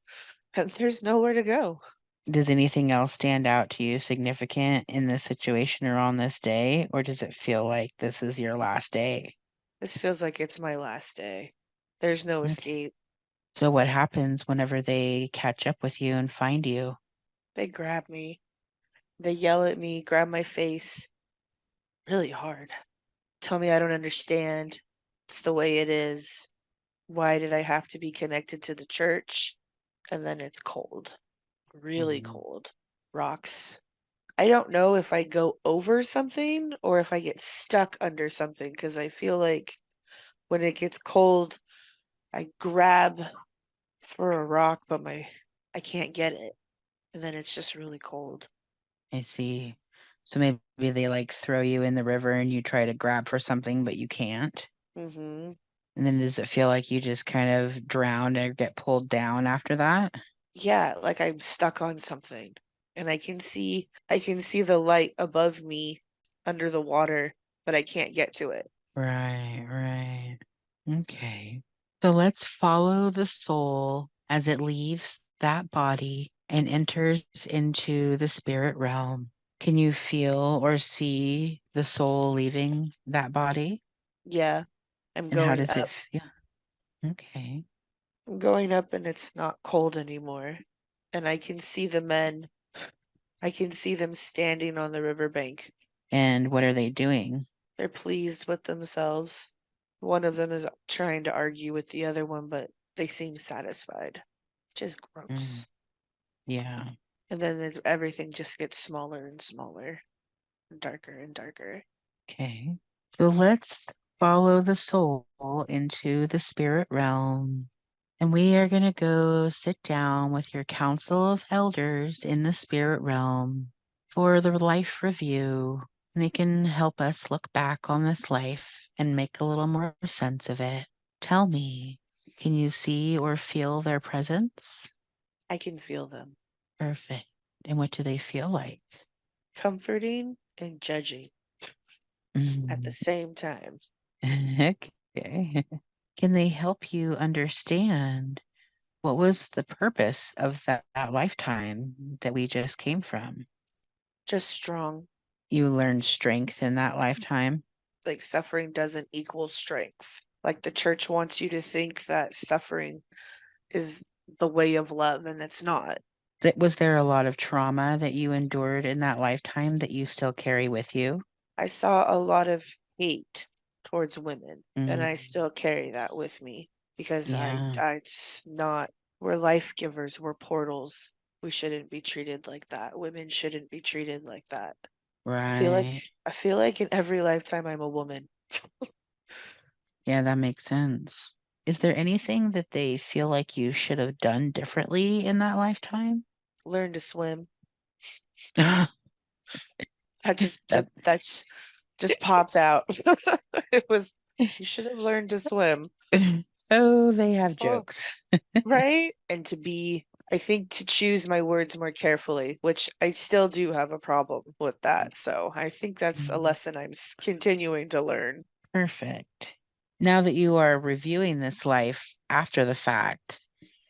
and there's nowhere to go. Does anything else stand out to you significant in this situation or on this day, or does it feel like this is your last day? This feels like it's my last day. There's no Okay. escape. So what happens whenever they catch up with you and find you? They grab me. They yell at me, grab my face really hard. Tell me I don't understand. It's the way it is. Why did I have to be connected to the church? And then it's cold, really Mhm. cold. Rocks. I don't know if I go over something or if I get stuck under something because I feel like when it gets cold, I grab for a rock, but I can't get it. And then it's just really cold. I see. So maybe they like throw you in the river and you try to grab for something, but you can't. Mm-hmm. And then does it feel like you just kind of drown or get pulled down after that? Yeah, like I'm stuck on something. And I can see the light above me under the water, but I can't get to it. Right, right. Okay. So let's follow the soul as it leaves that body and enters into the spirit realm. Can you feel or see the soul leaving that body? Yeah, I'm And how going does it up. feel? Okay. I'm going up and it's not cold anymore. And I can see the men. I can see them standing on the riverbank. And what are they doing? They're pleased with themselves. One of them is trying to argue with the other one, but they seem satisfied, which is Mm, gross. yeah. And then everything just gets smaller and smaller, and darker and darker. Okay. So let's follow the soul into the spirit realm. And we are going to go sit down with your council of elders in the spirit realm for the life review. And they can help us look back on this life and make a little more sense of it. Tell me, can you see or feel their presence? I can feel them. Perfect. And what do they feel like? Comforting and judging at the same time. Okay. Can they help you understand what was the purpose of that lifetime that we just came from? Just strong. You learned strength in that lifetime. Like suffering doesn't equal strength. Like the church wants you to think that suffering is the way of love, and it's not. Was there a lot of trauma that you endured in that lifetime that you still carry with you? I saw a lot of hate towards women, and I Mm, still carry that with me because yeah, it's not, we're life givers, we're portals. We shouldn't be treated like that. Women shouldn't be treated like that. I feel like right. I feel like in every lifetime I'm a woman. Yeah, that makes sense. Is there anything that they feel like you should have done differently in that lifetime? Learn to swim. that That's just popped out. It was, you should have learned to swim. oh, they have Oh, jokes. right? And I think to choose my words more carefully, which I still do have a problem with that. So I think that's a Mm, lesson I'm continuing to learn. perfect. Now that you are reviewing this life after the fact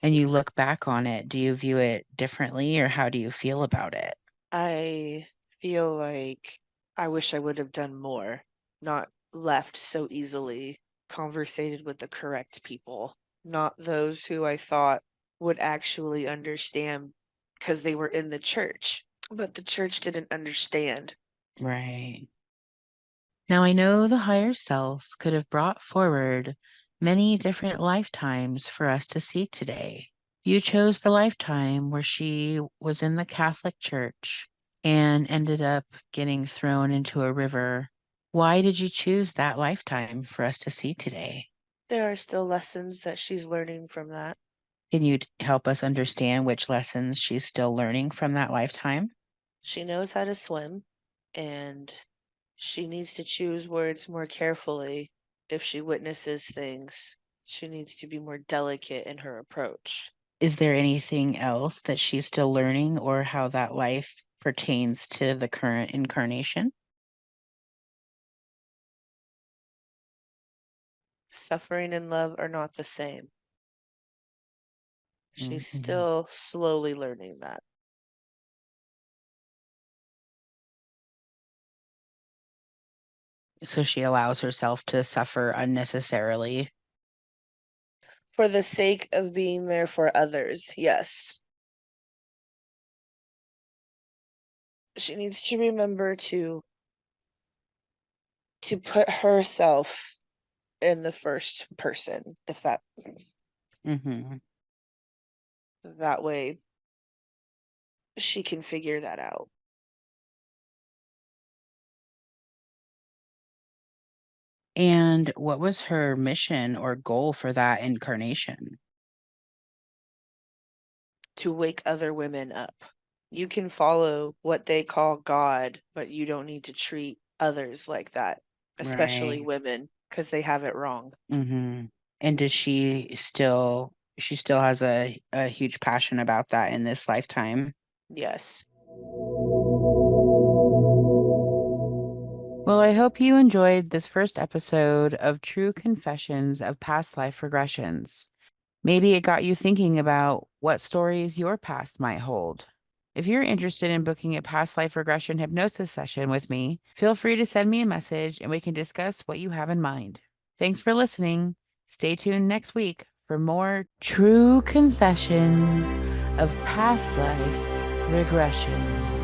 and you look back on it, do you view it differently or how do you feel about it? I feel like I wish I would have done more, not left so easily, conversated with the correct people, not those who I thought would actually understand because they were in the church, but the church didn't understand. Right. Now I know the higher self could have brought forward many different lifetimes for us to see today. You chose the lifetime where she was in the Catholic Church and ended up getting thrown into a river. Why did you choose that lifetime for us to see today? There are still lessons that she's learning from that. Can you help us understand which lessons she's still learning from that lifetime? She knows how to swim, and she needs to choose words more carefully if she witnesses things. She needs to be more delicate in her approach. Is there anything else that she's still learning or how that life pertains to the current incarnation? Suffering and love are not the same. She's Mhm. still slowly learning that. So she allows herself to suffer unnecessarily. For the sake of being there for others, yes. She needs to remember to put herself in the first person, if Hmm. that way she can figure that out. And what was her mission or goal for that incarnation? To wake other women up. You can follow what they call God, but you don't need to treat others like that, especially Right. women, because they have it wrong. Mm-hmm. And does she still has a huge passion about that in this lifetime? Yes. Well, I hope you enjoyed this first episode of True Confessions of Past Life Regressions. Maybe it got you thinking about what stories your past might hold. If you're interested in booking a past life regression hypnosis session with me, feel free to send me a message and we can discuss what you have in mind. Thanks for listening. Stay tuned next week for more True Confessions of Past Life Regression.